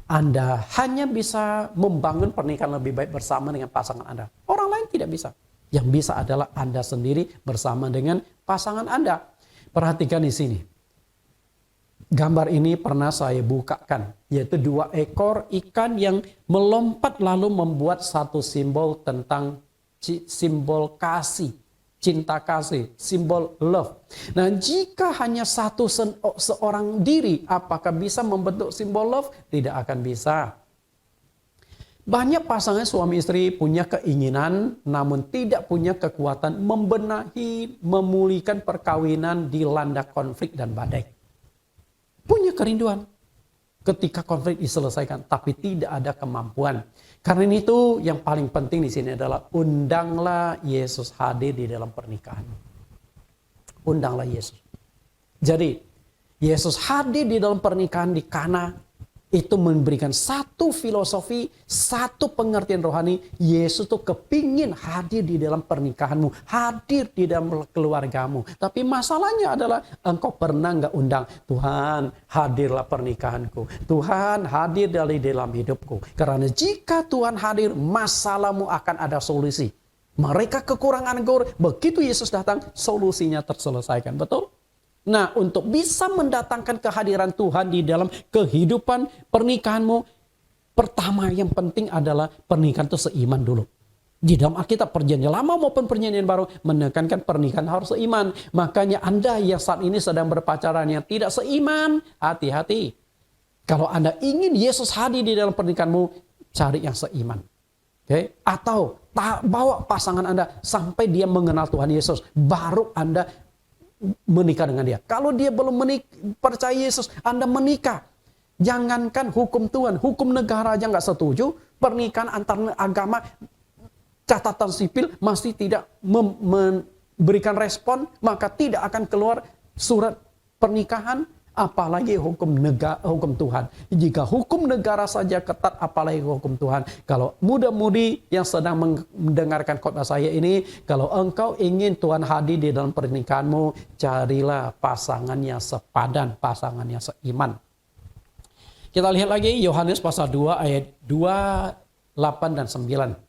Anda hanya bisa membangun pernikahan lebih baik bersama dengan pasangan Anda. Orang lain tidak bisa. Yang bisa adalah Anda sendiri bersama dengan pasangan Anda. Perhatikan di sini. Gambar ini pernah saya bukakan, yaitu 2 ekor ikan yang melompat lalu membuat satu simbol tentang simbol kasih. Cinta kasih, simbol love. Nah, jika hanya seorang diri, apakah bisa membentuk simbol love? Tidak akan bisa. Banyak pasangan suami istri punya keinginan, namun tidak punya kekuatan membenahi, memulihkan perkawinan dilanda konflik dan badai. Punya kerinduan ketika konflik diselesaikan, tapi tidak ada kemampuan. Karena itu yang paling penting di sini adalah undanglah Yesus hadir di dalam pernikahan. Undanglah Yesus. Jadi Yesus hadir di dalam pernikahan di Kana itu memberikan satu filosofi, satu pengertian rohani. Yesus tuh kepingin hadir di dalam pernikahanmu, hadir di dalam keluargamu. Tapi masalahnya adalah engkau pernah nggak undang, Tuhan hadirlah pernikahanku, Tuhan hadir dari dalam hidupku. Karena jika Tuhan hadir, masalahmu akan ada solusi. Mereka kekurangan anggur, begitu Yesus datang, solusinya terselesaikan. Betul? Nah, untuk bisa mendatangkan kehadiran Tuhan di dalam kehidupan pernikahanmu, pertama yang penting adalah pernikahan itu seiman dulu. Di dalam Alkitab perjanjian lama maupun perjanjian baru menekankan pernikahan harus seiman. Makanya Anda yang saat ini sedang berpacaran yang tidak seiman, hati-hati. Kalau Anda ingin Yesus hadir di dalam pernikahanmu, cari yang seiman. Okay? Atau bawa pasangan Anda sampai dia mengenal Tuhan Yesus, baru Anda menikah dengan dia. Kalau dia belum percaya Yesus, Anda menikah. Jangankan hukum Tuhan, hukum negara aja nggak setuju. Pernikahan antar agama, catatan sipil masih tidak memberikan respon, maka tidak akan keluar surat pernikahan. Apalagi hukum Tuhan. Jika hukum negara saja ketat, apalagi hukum Tuhan. Kalau muda-mudi yang sedang mendengarkan khotbah saya ini, kalau engkau ingin Tuhan hadir di dalam pernikahanmu, carilah pasangan yang sepadan, pasangan yang seiman. Kita lihat lagi Yohanes pasal 2 ayat 2, 8 dan 9.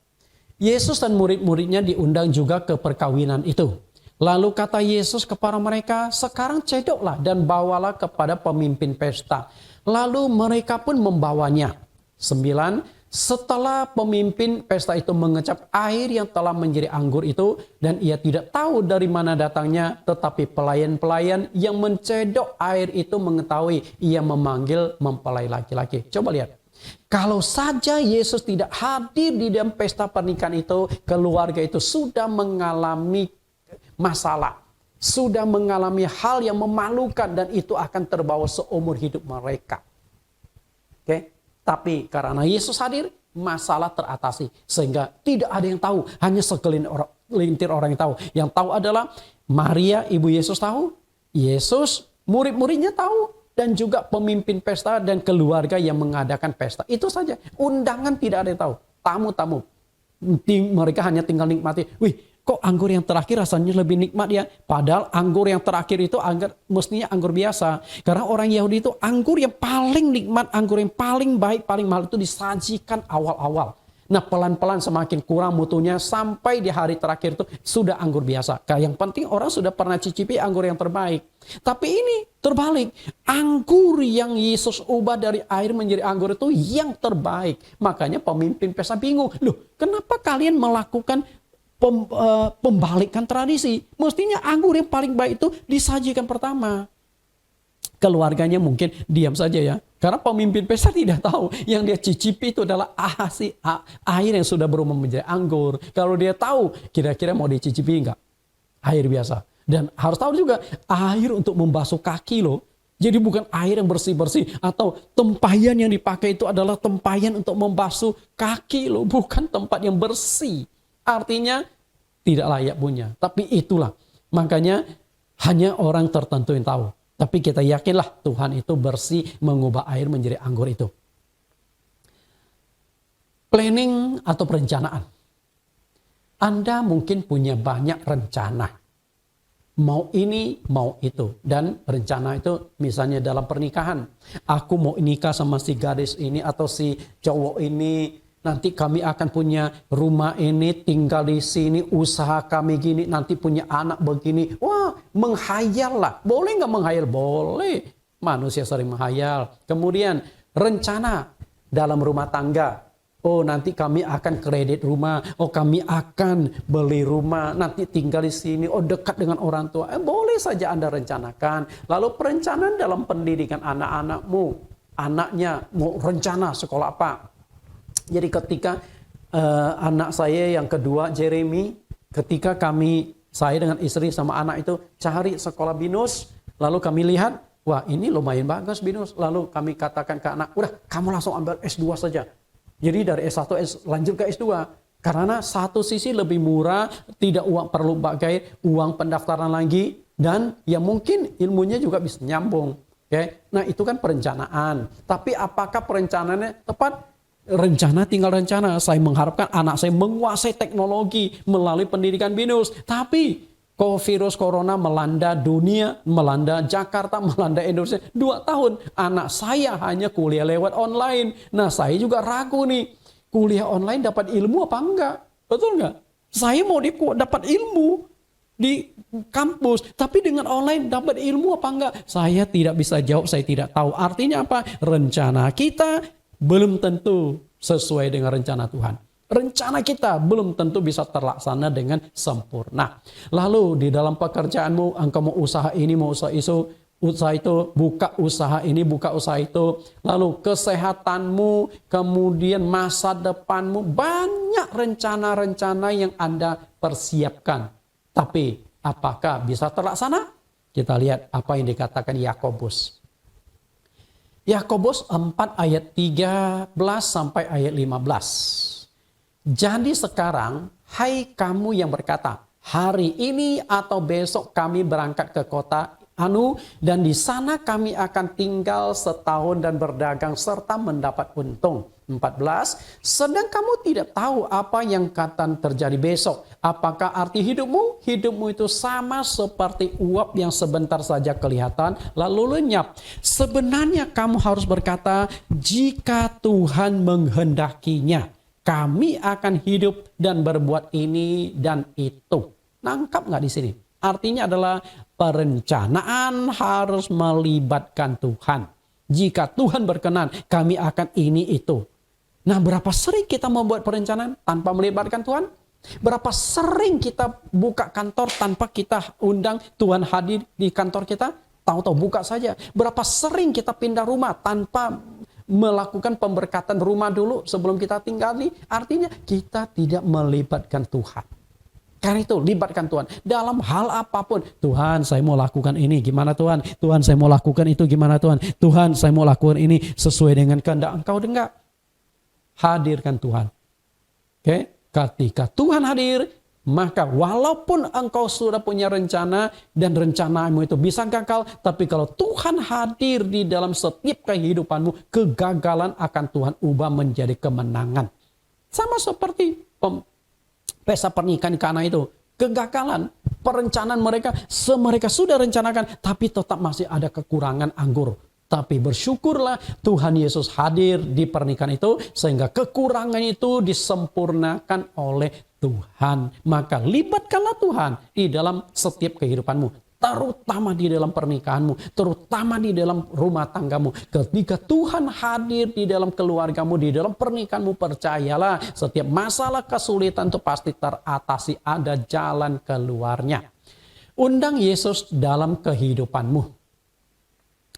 Yesus dan murid-muridnya diundang juga ke perkawinan itu. Lalu kata Yesus kepada mereka, sekarang cedoklah dan bawalah kepada pemimpin pesta. Lalu mereka pun membawanya. 9. Setelah pemimpin pesta itu mengecap air yang telah menjadi anggur itu, dan ia tidak tahu dari mana datangnya, tetapi pelayan-pelayan yang mencedok air itu mengetahui, ia memanggil mempelai laki-laki. Coba lihat. Kalau saja Yesus tidak hadir di dalam pesta pernikahan itu, keluarga itu sudah mengalami masalah, sudah mengalami hal yang memalukan, dan itu akan terbawa seumur hidup mereka. Oke? Tapi karena Yesus hadir, masalah teratasi. Sehingga tidak ada yang tahu, hanya segelintir orang yang tahu. Yang tahu adalah Maria, ibu Yesus tahu, Yesus, murid-muridnya tahu, dan juga pemimpin pesta dan keluarga yang mengadakan pesta. Itu saja. Undangan tidak ada yang tahu. Tamu-tamu. Mereka hanya tinggal nikmati. Wih, kok anggur yang terakhir rasanya lebih nikmat ya? Padahal anggur yang terakhir itu mestinya anggur biasa. Karena orang Yahudi itu anggur yang paling nikmat, anggur yang paling baik, paling mahal itu disajikan awal-awal. Nah, pelan-pelan semakin kurang mutunya sampai di hari terakhir itu sudah anggur biasa. Yang penting orang sudah pernah cicipi anggur yang terbaik. Tapi ini terbalik. Anggur yang Yesus ubah dari air menjadi anggur itu yang terbaik. Makanya pemimpin pesta bingung. Loh, kenapa kalian melakukan pembalikan tradisi? Mestinya anggur yang paling baik itu disajikan pertama. Keluarganya mungkin diam saja ya. Karena pemimpin pesta tidak tahu. Yang dia cicipi itu adalah air yang sudah berubah menjadi anggur. Kalau dia tahu, kira-kira mau dicicipi enggak? Air biasa. Dan harus tahu juga, air untuk membasuh kaki loh. Jadi bukan air yang bersih-bersih. Atau tempayan yang dipakai itu adalah tempayan untuk membasuh kaki loh. Bukan tempat yang bersih. Artinya tidak layak punya. Tapi itulah. Makanya hanya orang tertentu yang tahu. Tapi kita yakinlah Tuhan itu bersih mengubah air menjadi anggur itu. Planning atau perencanaan. Anda mungkin punya banyak rencana. Mau ini, mau itu. Dan rencana itu misalnya dalam pernikahan. Aku mau nikah sama si gadis ini atau si cowok ini. Nanti kami akan punya rumah ini, tinggal di sini, usaha kami gini, nanti punya anak begini. Wah, menghayal lah. Boleh nggak menghayal? Boleh. Manusia sering menghayal. Kemudian rencana dalam rumah tangga. Oh, nanti kami akan kredit rumah. Oh, kami akan beli rumah. Nanti tinggal di sini. Oh, dekat dengan orang tua. Boleh saja Anda rencanakan. Lalu perencanaan dalam pendidikan anak-anakmu. Anaknya mau rencana sekolah apa? Jadi ketika anak saya yang kedua, Jeremy, ketika saya dengan istri sama anak itu cari sekolah binus, lalu kami lihat, wah ini lumayan bagus binus. Lalu kami katakan ke anak, udah kamu langsung ambil S2 saja. Jadi dari S1 lanjut ke S2. Karena satu sisi lebih murah, tidak perlu pakai uang pendaftaran lagi, dan ya mungkin ilmunya juga bisa nyambung. Okay? Nah itu kan perencanaan. Tapi apakah perencanaannya tepat? Rencana tinggal rencana. Saya mengharapkan anak saya menguasai teknologi melalui pendidikan binus. Tapi virus corona melanda dunia, melanda Jakarta, melanda Indonesia 2 tahun. Anak saya hanya kuliah lewat online. Nah saya juga ragu nih. Kuliah online dapat ilmu apa enggak? Betul enggak? Saya mau dapat ilmu di kampus. Tapi dengan online dapat ilmu apa enggak? Saya tidak bisa jawab, saya tidak tahu. Artinya apa? Rencana kita belum tentu sesuai dengan rencana Tuhan. Rencana kita belum tentu bisa terlaksana dengan sempurna. Lalu di dalam pekerjaanmu, engkau mau usaha ini, mau usaha itu, buka usaha ini, buka usaha itu. Lalu kesehatanmu, kemudian masa depanmu, banyak rencana-rencana yang Anda persiapkan. Tapi apakah bisa terlaksana? Kita lihat apa yang dikatakan Yakobus. Yakobus 4 ayat 13 sampai ayat 15. Jadi sekarang, hai kamu yang berkata, hari ini atau besok kami berangkat ke kota anu, dan di sana kami akan tinggal setahun dan berdagang serta mendapat untung. 14. Sedang kamu tidak tahu apa yang akan terjadi besok. Apakah arti hidupmu? Hidupmu itu sama seperti uap yang sebentar saja kelihatan lalu lenyap. Sebenarnya kamu harus berkata, jika Tuhan menghendakinya, kami akan hidup dan berbuat ini dan itu. Nangkap nggak di sini? Artinya adalah perencanaan harus melibatkan Tuhan. Jika Tuhan berkenan, kami akan ini itu. Nah, berapa sering kita membuat perencanaan tanpa melibatkan Tuhan? Berapa sering kita buka kantor tanpa kita undang Tuhan hadir di kantor kita? Tahu-tahu buka saja. Berapa sering kita pindah rumah tanpa melakukan pemberkatan rumah dulu sebelum kita tinggali? Artinya kita tidak melibatkan Tuhan. Karena itu libatkan Tuhan dalam hal apapun. Tuhan, saya mau lakukan ini, gimana Tuhan? Tuhan, saya mau lakukan itu, gimana Tuhan? Tuhan, saya mau lakukan ini sesuai dengan kehendak Engkau, enggak? Hadirkan Tuhan. Oke, ketika Tuhan hadir, maka walaupun engkau sudah punya rencana dan rencanamu itu bisa gagal, tapi kalau Tuhan hadir di dalam setiap kehidupanmu, kegagalan akan Tuhan ubah menjadi kemenangan. Sama seperti pesta pernikahan di Kana itu, kegagalan perencanaan mereka sudah rencanakan, tapi tetap masih ada kekurangan anggur. Tapi bersyukurlah Tuhan Yesus hadir di pernikahan itu sehingga kekurangan itu disempurnakan oleh Tuhan. Maka libatkanlah Tuhan di dalam setiap kehidupanmu. Terutama di dalam pernikahanmu, terutama di dalam rumah tanggamu. Ketika Tuhan hadir di dalam keluargamu, di dalam pernikahanmu, percayalah setiap masalah kesulitan itu pasti teratasi, ada jalan keluarnya. Undang Yesus dalam kehidupanmu.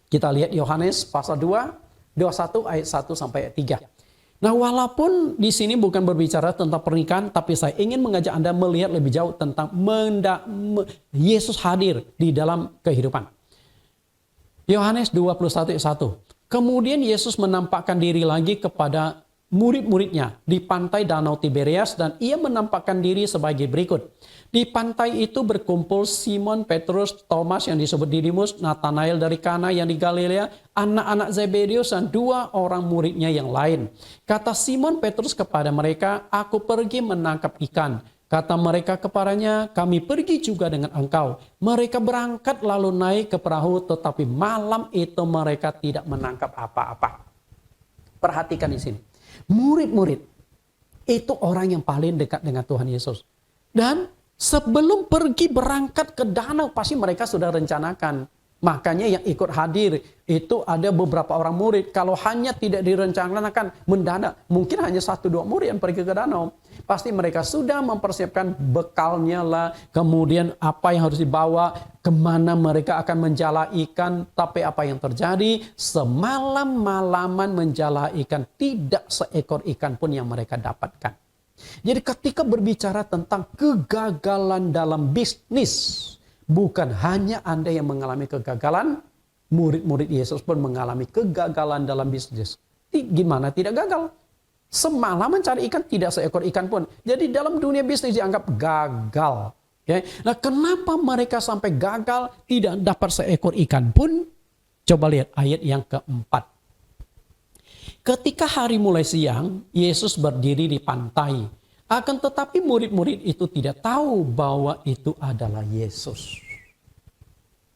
Kita lihat Yohanes pasal 2, 21 ayat 1 sampai ayat 3. Nah, walaupun di sini bukan berbicara tentang pernikahan, tapi saya ingin mengajak Anda melihat lebih jauh tentang Yesus hadir di dalam kehidupan. Yohanes 21 ayat 1. Kemudian Yesus menampakkan diri lagi kepada murid-muridnya di pantai Danau Tiberias dan ia menampakkan diri sebagai berikut. Di pantai itu berkumpul Simon, Petrus, Thomas yang disebut Didimus, Nathanael dari Kana yang di Galilea, anak-anak Zebedeus dan 2 orang muridnya yang lain. Kata Simon Petrus kepada mereka, "Aku pergi menangkap ikan." Kata mereka kepadanya, "Kami pergi juga dengan engkau." Mereka berangkat lalu naik ke perahu, tetapi malam itu mereka tidak menangkap apa-apa. Perhatikan di sini. Murid-murid itu orang yang paling dekat dengan Tuhan Yesus. Dan sebelum pergi berangkat ke danau pasti mereka sudah rencanakan. Makanya yang ikut hadir itu ada beberapa orang murid. Kalau hanya tidak direncanakan mendadak, mungkin hanya 1-2 murid yang pergi ke danau. Pasti mereka sudah mempersiapkan bekalnya lah. Kemudian apa yang harus dibawa, kemana mereka akan menjala ikan. Tapi apa yang terjadi? Semalam-malaman menjala ikan, tidak seekor ikan pun yang mereka dapatkan. Jadi ketika berbicara tentang kegagalan dalam bisnis, bukan hanya Anda yang mengalami kegagalan, murid-murid Yesus pun mengalami kegagalan dalam bisnis. Gimana tidak gagal? Semalam mencari ikan, tidak seekor ikan pun. Jadi dalam dunia bisnis dianggap gagal. Okay? Nah, kenapa mereka sampai gagal tidak dapat seekor ikan pun? Coba lihat ayat yang keempat. Ketika hari mulai siang, Yesus berdiri di pantai. Akan tetapi murid-murid itu tidak tahu bahwa itu adalah Yesus.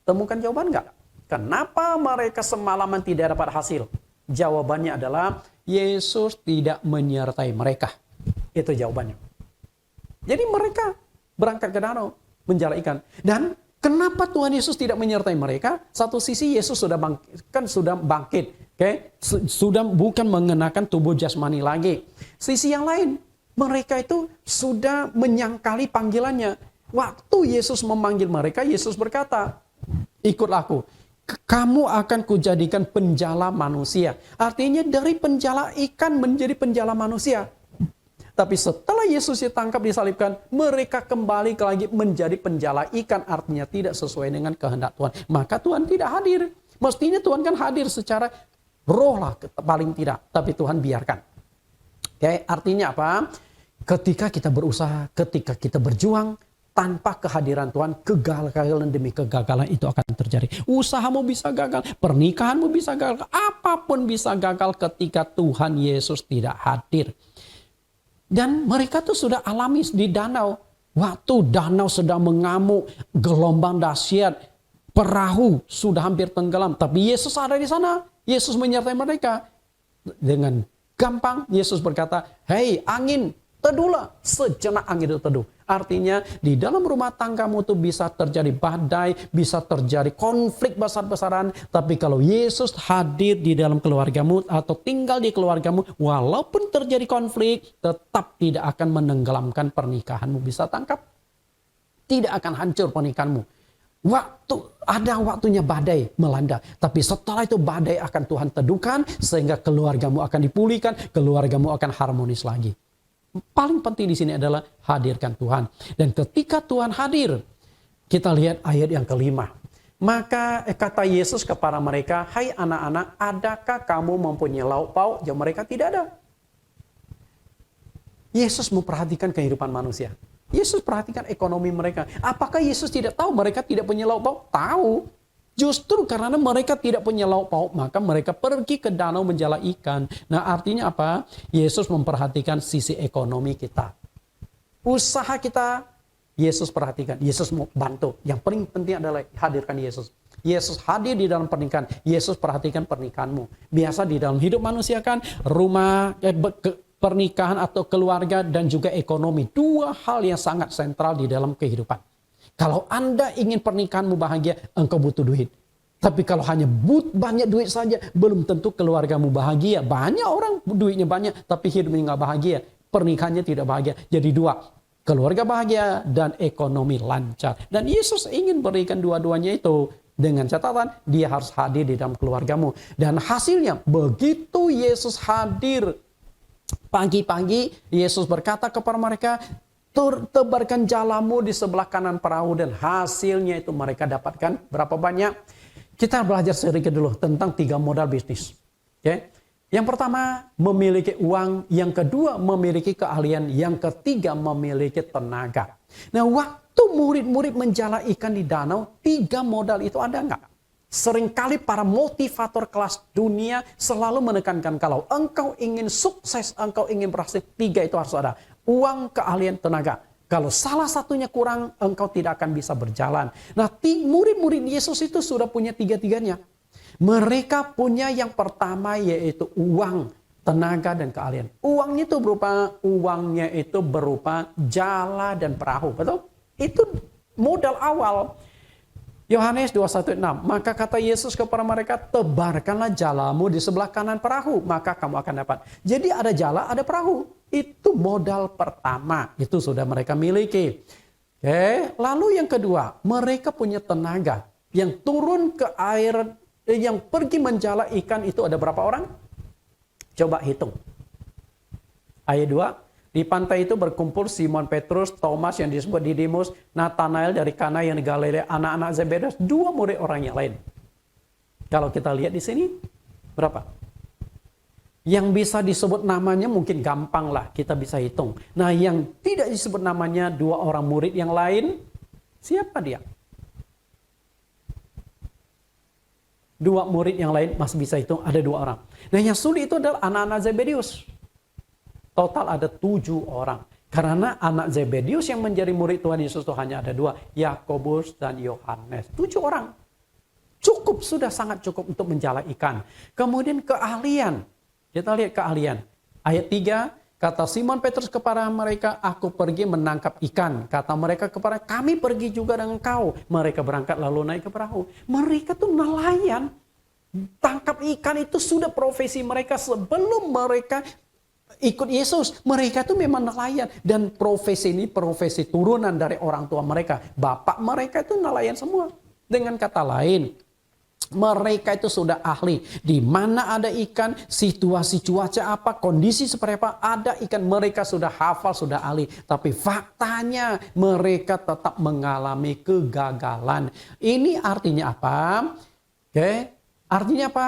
Temukan jawaban enggak? Kenapa mereka semalaman tidak dapat hasil? Jawabannya adalah Yesus tidak menyertai mereka. Itu jawabannya. Jadi mereka berangkat ke danau menjala ikan. Dan kenapa Tuhan Yesus tidak menyertai mereka? Satu sisi Yesus sudah bangkit. Okay? Sudah bukan mengenakan tubuh jasmani lagi. Sisi yang lain, mereka itu sudah menyangkali panggilannya. Waktu Yesus memanggil mereka, Yesus berkata, "Ikutlah aku. Kamu akan kujadikan penjala manusia." Artinya dari penjala ikan menjadi penjala manusia. Tapi setelah Yesus ditangkap, disalibkan, mereka kembali lagi menjadi penjala ikan. Artinya tidak sesuai dengan kehendak Tuhan. Maka Tuhan tidak hadir. Mestinya Tuhan kan hadir secara roh lah paling tidak. Tapi Tuhan biarkan. Oke, artinya apa? Ketika kita berusaha, ketika kita berjuang, tanpa kehadiran Tuhan, kegagalan demi kegagalan itu akan terjadi. Usahamu bisa gagal, pernikahanmu bisa gagal, apapun bisa gagal ketika Tuhan Yesus tidak hadir. Dan mereka tuh sudah alami di danau. Waktu danau sedang mengamuk, gelombang dahsyat, perahu sudah hampir tenggelam. Tapi Yesus ada di sana. Yesus menyertai mereka. Dengan gampang Yesus berkata, "Hei angin, Teduhlah, sejenak angin itu teduh. Artinya di dalam rumah tanggamu itu bisa terjadi badai, bisa terjadi konflik besar-besaran. Tapi kalau Yesus hadir di dalam keluargamu atau tinggal di keluargamu, walaupun terjadi konflik, tetap tidak akan menenggelamkan pernikahanmu. Bisa tangkap? Tidak akan hancur pernikahanmu. Ada waktunya badai melanda. Tapi setelah itu badai akan Tuhan teduhkan, sehingga keluargamu akan dipulihkan, keluargamu akan harmonis lagi. Paling penting di sini adalah hadirkan Tuhan. Dan ketika Tuhan hadir, kita lihat ayat yang kelima. Maka kata Yesus kepada mereka, hai anak-anak, adakah kamu mempunyai lauk pauk? Jawab mereka, tidak ada. Yesus memperhatikan kehidupan manusia. Yesus perhatikan ekonomi mereka. Apakah Yesus tidak tahu mereka tidak punya lauk pauk? Tahu. Justru karena mereka tidak punya lauk pauk, maka mereka pergi ke danau menjala ikan. Nah, artinya apa? Yesus memperhatikan sisi ekonomi kita. Usaha kita, Yesus perhatikan. Yesus mau bantu. Yang paling penting adalah hadirkan Yesus. Yesus hadir di dalam pernikahan. Yesus perhatikan pernikahanmu. Biasa di dalam hidup manusia kan, pernikahan atau keluarga dan juga ekonomi. Dua hal yang sangat sentral di dalam kehidupan. Kalau Anda ingin pernikahanmu bahagia, engkau butuh duit. Tapi kalau hanya banyak duit saja, belum tentu keluargamu bahagia. Banyak orang duitnya banyak, tapi hidupnya nggak bahagia. Pernikahannya tidak bahagia. Jadi dua, keluarga bahagia dan ekonomi lancar. Dan Yesus ingin berikan dua-duanya itu. Dengan catatan, dia harus hadir di dalam keluargamu. Dan hasilnya, begitu Yesus hadir, pagi-pagi Yesus berkata kepada mereka, tebarkan jalamu di sebelah kanan perahu, dan hasilnya itu mereka dapatkan berapa banyak? Kita belajar sedikit dulu tentang 3 modal bisnis. Okay? Yang pertama, memiliki uang. Yang kedua, memiliki keahlian. Yang ketiga, memiliki tenaga. Nah, waktu murid-murid menjala ikan di danau, 3 modal itu ada nggak? Seringkali para motivator kelas dunia selalu menekankan kalau engkau ingin sukses, engkau ingin berhasil, 3 itu harus ada. Uang, keahlian, tenaga. Kalau salah satunya kurang, engkau tidak akan bisa berjalan. Nah, murid-murid Yesus itu sudah punya 3-tiganya. Mereka punya yang pertama yaitu uang, tenaga, dan keahlian. Uangnya itu berupa jala dan perahu. Betul? Itu modal awal. Yohanes 21:6. Maka kata Yesus kepada mereka, tebarkanlah jalamu di sebelah kanan perahu, maka kamu akan dapat. Jadi ada jala, ada perahu. Itu modal pertama. Itu sudah mereka miliki. Oke. Lalu yang kedua, mereka punya tenaga. Yang turun ke air, yang pergi menjala ikan itu ada berapa orang? Coba hitung. Ayat 2. Di pantai itu berkumpul Simon Petrus, Thomas yang disebut Didimus, Nathanael dari Kana yang di Galilea, anak-anak Zebedeus, 2 murid orang yang lain. Kalau kita lihat di sini, berapa? Yang bisa disebut namanya mungkin gampang lah, kita bisa hitung. Nah, yang tidak disebut namanya 2 orang murid yang lain, siapa dia? 2 murid yang lain masih bisa hitung, ada 2 orang. Nah, yang sulit itu adalah anak-anak Zebedeus. Total ada 7 orang. Karena anak Zebedeus yang menjadi murid Tuhan Yesus itu hanya ada 2. Yakobus dan Yohanes. 7 orang. Cukup, sudah sangat cukup untuk menjala ikan. Kemudian keahlian. Kita lihat keahlian. Ayat 3. Kata Simon Petrus kepada mereka, aku pergi menangkap ikan. Kata mereka kepada, kami pergi juga dengan kau. Mereka berangkat lalu naik ke perahu. Mereka tuh nelayan. Tangkap ikan itu sudah profesi mereka sebelum mereka ikut Yesus. Mereka itu memang nelayan. Dan profesi ini profesi turunan dari orang tua mereka. Bapak mereka itu nelayan semua. Dengan kata lain, mereka itu sudah ahli. Di mana ada ikan, situasi cuaca apa, kondisi seperti apa, ada ikan. Mereka sudah hafal, sudah ahli. Tapi faktanya mereka tetap mengalami kegagalan. Ini artinya apa? Oke, artinya apa?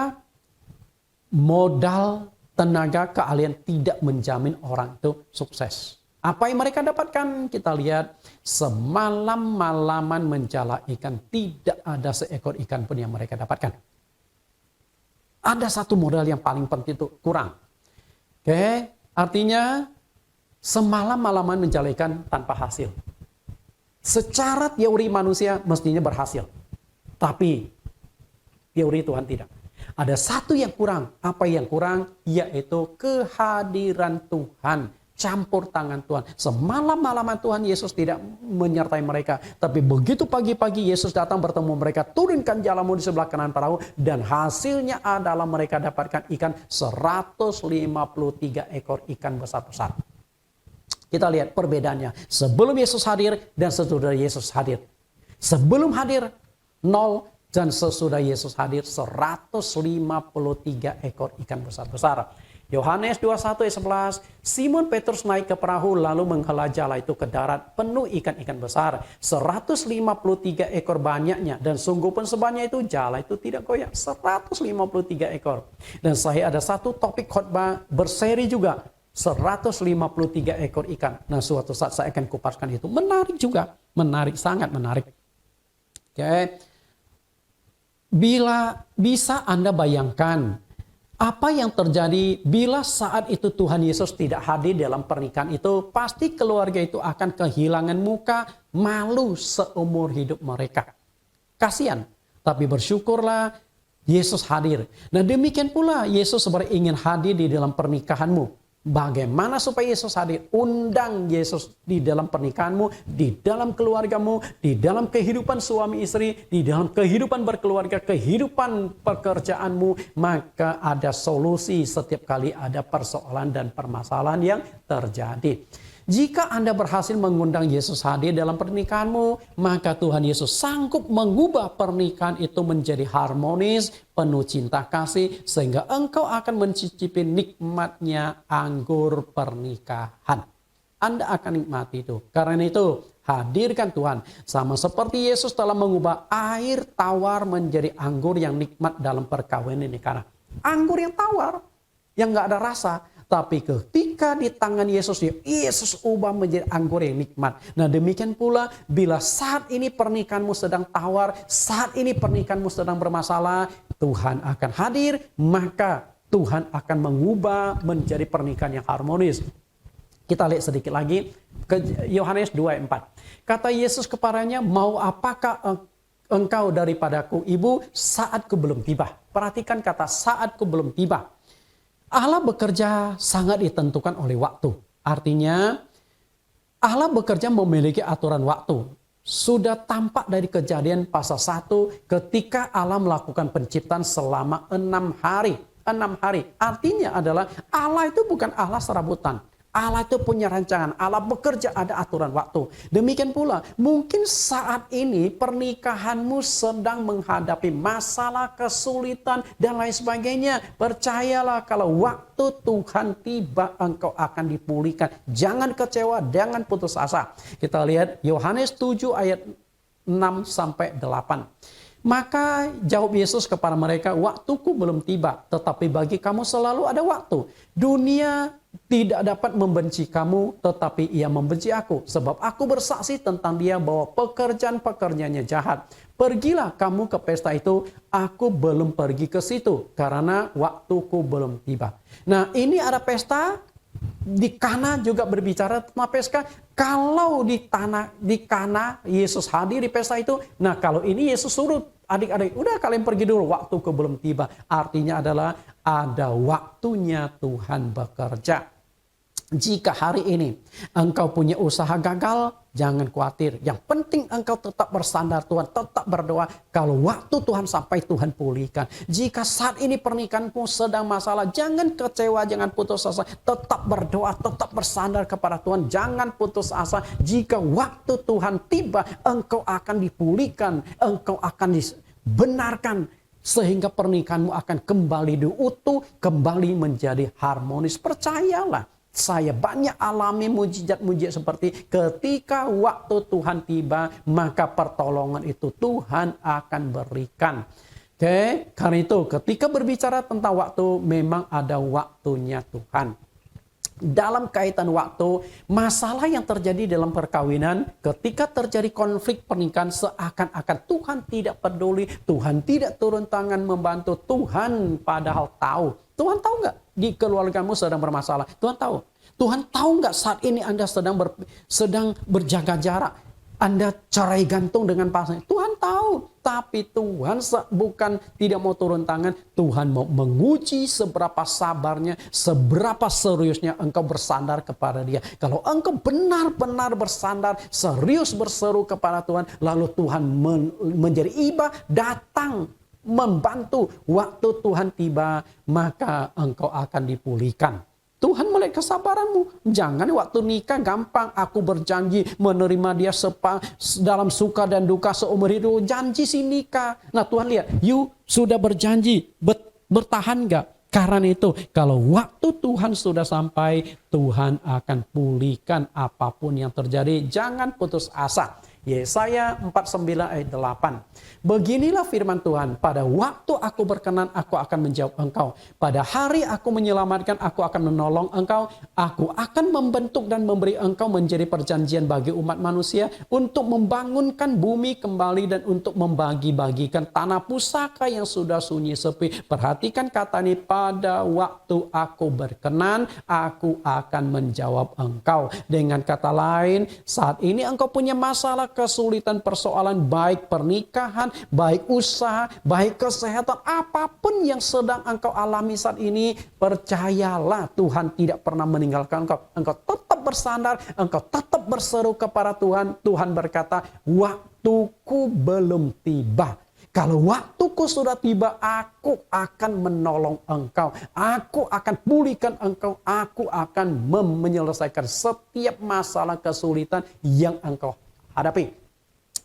Modal, tenaga, keahlian tidak menjamin orang itu sukses. Apa yang mereka dapatkan? Kita lihat, semalam-malaman menjala ikan, tidak ada seekor ikan pun yang mereka dapatkan. Ada satu modal yang paling penting itu kurang. Oke, artinya semalam-malaman menjala ikan tanpa hasil. Secara teori manusia mestinya berhasil. Tapi teori Tuhan tidak. Ada satu yang kurang. Apa yang kurang? Yaitu kehadiran Tuhan. campur tangan Tuhan. Semalam-malaman Tuhan Yesus tidak menyertai mereka. Tapi begitu pagi-pagi Yesus datang bertemu mereka, turunkan jalamu di sebelah kanan perahu. Dan hasilnya adalah mereka dapatkan ikan 153 ekor ikan besar-besar. Kita lihat perbedaannya. Sebelum Yesus hadir dan sesudah Yesus hadir. Sebelum hadir 0 dan sesudah Yesus hadir 153 ekor ikan besar-besar. Yohanes 21 ayat 11, Simon Petrus naik ke perahu lalu menghela jala itu ke darat penuh ikan-ikan besar. 153 ekor banyaknya dan sungguh pun sebanyak itu jala itu tidak goyah. 153 ekor. Dan saya ada satu topik khotbah berseri juga. 153 ekor ikan. Nah suatu saat saya akan kupaskan itu. Menarik juga. Menarik, sangat menarik. Oke. Bila bisa Anda bayangkan apa yang terjadi bila saat itu Tuhan Yesus tidak hadir dalam pernikahan itu, pasti keluarga itu akan kehilangan muka, malu seumur hidup mereka. Kasihan, tapi bersyukurlah Yesus hadir. Dan demikian pula Yesus sebenarnya ingin hadir di dalam pernikahanmu. Bagaimana supaya Yesus hadir? Undang Yesus di dalam pernikahanmu, di dalam keluargamu, di dalam kehidupan suami istri, di dalam kehidupan berkeluarga, kehidupan pekerjaanmu. Maka ada solusi setiap kali ada persoalan dan permasalahan yang terjadi. Jika Anda berhasil mengundang Yesus hadir dalam pernikahanmu, maka Tuhan Yesus sanggup mengubah pernikahan itu menjadi harmonis, penuh cinta kasih, sehingga engkau akan mencicipi nikmatnya anggur pernikahan. Anda akan nikmati itu. Karena itu, hadirkan Tuhan. Sama seperti Yesus telah mengubah air tawar menjadi anggur yang nikmat dalam perkawinan ini. Karena anggur yang tawar, yang gak ada rasa. Tapi ketika di tangan Yesus, Yesus ubah menjadi anggur yang nikmat. Nah demikian pula bila saat ini pernikahanmu sedang tawar, saat ini pernikahanmu sedang bermasalah, Tuhan akan hadir, maka Tuhan akan mengubah menjadi pernikahan yang harmonis. Kita lihat sedikit lagi ke Yohanes 2:4. Kata Yesus kepadanya, mau apakah engkau daripadaku ibu, saatku belum tiba. Perhatikan kata saatku belum tiba. Allah bekerja sangat ditentukan oleh waktu. Artinya Allah bekerja memiliki aturan waktu. Sudah tampak dari Kejadian pasal 1 ketika Allah melakukan penciptaan selama 6 hari. 6 hari. Artinya adalah Allah itu bukan Allah serabutan. Allah itu punya rancangan, Allah bekerja ada aturan waktu. Demikian pula, mungkin saat ini pernikahanmu sedang menghadapi masalah, kesulitan, dan lain sebagainya. Percayalah kalau waktu Tuhan tiba, engkau akan dipulihkan. Jangan kecewa, jangan putus asa. Kita lihat Yohanes 7 ayat 6-8. Maka jawab Yesus kepada mereka, waktuku belum tiba, tetapi bagi kamu selalu ada waktu. Dunia tidak dapat membenci kamu, tetapi ia membenci aku. Sebab aku bersaksi tentang dia bahwa pekerjaan-pekerjaannya jahat. Pergilah kamu ke pesta itu, aku belum pergi ke situ, karena waktuku belum tiba. Nah ini ada pesta, di Kana juga berbicara tentang pesta. Kalau di Kana Yesus hadir di pesta itu. Nah kalau ini Yesus suruh adik-adik, udah kalian pergi dulu, waktuku belum tiba. Artinya adalah ada waktunya Tuhan bekerja. Jika hari ini engkau punya usaha gagal, jangan khawatir. Yang penting engkau tetap bersandar Tuhan, tetap berdoa. Kalau waktu Tuhan sampai, Tuhan pulihkan. Jika saat ini pernikahanmu sedang masalah, jangan kecewa, jangan putus asa. Tetap berdoa, tetap bersandar kepada Tuhan. Jangan putus asa. Jika waktu Tuhan tiba, engkau akan dipulihkan. Engkau akan dibenarkan. Sehingga pernikahanmu akan kembali diutuh, kembali menjadi harmonis. Percayalah. Saya banyak alami mujizat-mujizat seperti ketika waktu Tuhan tiba, maka pertolongan itu Tuhan akan berikan. Oke, karena itu ketika berbicara tentang waktu, memang ada waktunya Tuhan. Dalam kaitan waktu, masalah yang terjadi dalam perkawinan, ketika terjadi konflik pernikahan, seakan-akan Tuhan tidak peduli, Tuhan tidak turun tangan membantu. Tuhan padahal tahu. Tuhan tahu nggak di keluargamu sedang bermasalah? Tuhan tahu. Tuhan tahu nggak saat ini Anda sedang berjaga jarak? Anda cerai gantung dengan pasangan. Tuhan tahu. Tapi Tuhan bukan tidak mau turun tangan. Tuhan mau menguji seberapa sabarnya, seberapa seriusnya engkau bersandar kepada Dia. Kalau engkau benar-benar bersandar, serius berseru kepada Tuhan, lalu Tuhan menjadi iba, datang membantu. Waktu Tuhan tiba, maka engkau akan dipulihkan. Tuhan melihat kesabaranmu. Jangan waktu nikah gampang. Aku berjanji menerima dia dalam suka dan duka seumur hidup. Janji si nikah. Nah Tuhan lihat, you sudah berjanji. Bertahan gak? Karena itu kalau waktu Tuhan sudah sampai, Tuhan akan pulihkan apapun yang terjadi. Jangan putus asa. Yesaya 49 ayat 8. Beginilah firman Tuhan, pada waktu aku berkenan, aku akan menjawab engkau. Pada hari aku menyelamatkan, aku akan menolong engkau. Aku akan membentuk dan memberi engkau menjadi perjanjian bagi umat manusia, untuk membangunkan bumi kembali dan untuk membagi-bagikan tanah pusaka yang sudah sunyi sepi. Perhatikan kata ini, pada waktu aku berkenan, aku akan menjawab engkau. Dengan kata lain, saat ini engkau punya masalah, kesulitan, persoalan, baik pernikahan, baik usaha, baik kesehatan, apapun yang sedang engkau alami saat ini, percayalah Tuhan tidak pernah meninggalkan engkau. Engkau tetap bersandar, engkau tetap berseru kepada Tuhan. Tuhan berkata, waktuku belum tiba. Kalau waktuku sudah tiba, aku akan menolong engkau. Aku akan pulihkan engkau. Aku akan menyelesaikan setiap masalah kesulitan yang engkau hadapi.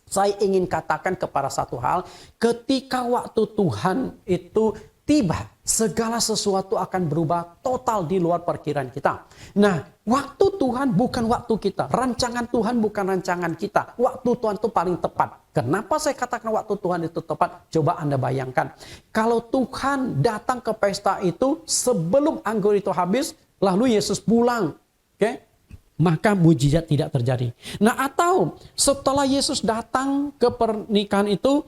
Saya ingin katakan kepada satu hal, ketika waktu Tuhan itu tiba, segala sesuatu akan berubah total di luar perkiraan kita. Nah, waktu Tuhan bukan waktu kita. Rancangan Tuhan bukan rancangan kita. Waktu Tuhan itu paling tepat. Kenapa saya katakan waktu Tuhan itu tepat? Coba Anda bayangkan. Kalau Tuhan datang ke pesta itu sebelum anggur itu habis, lalu Yesus pulang. Oke? Maka mujizat tidak terjadi. Nah, atau setelah Yesus datang ke pernikahan itu,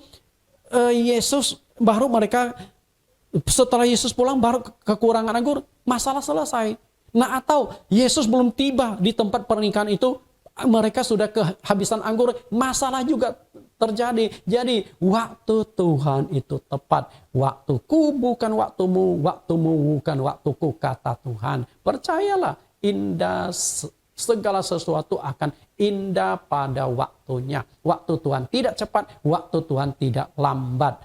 setelah Yesus pulang baru kekurangan anggur, masalah selesai. Nah, atau Yesus belum tiba di tempat pernikahan itu, mereka sudah kehabisan anggur, masalah juga terjadi. Jadi waktu Tuhan itu tepat. Waktuku bukan waktumu, waktumu bukan waktuku, kata Tuhan. Percayalah, indah. Segala sesuatu akan indah pada waktunya. Waktu Tuhan tidak cepat, waktu Tuhan tidak lambat.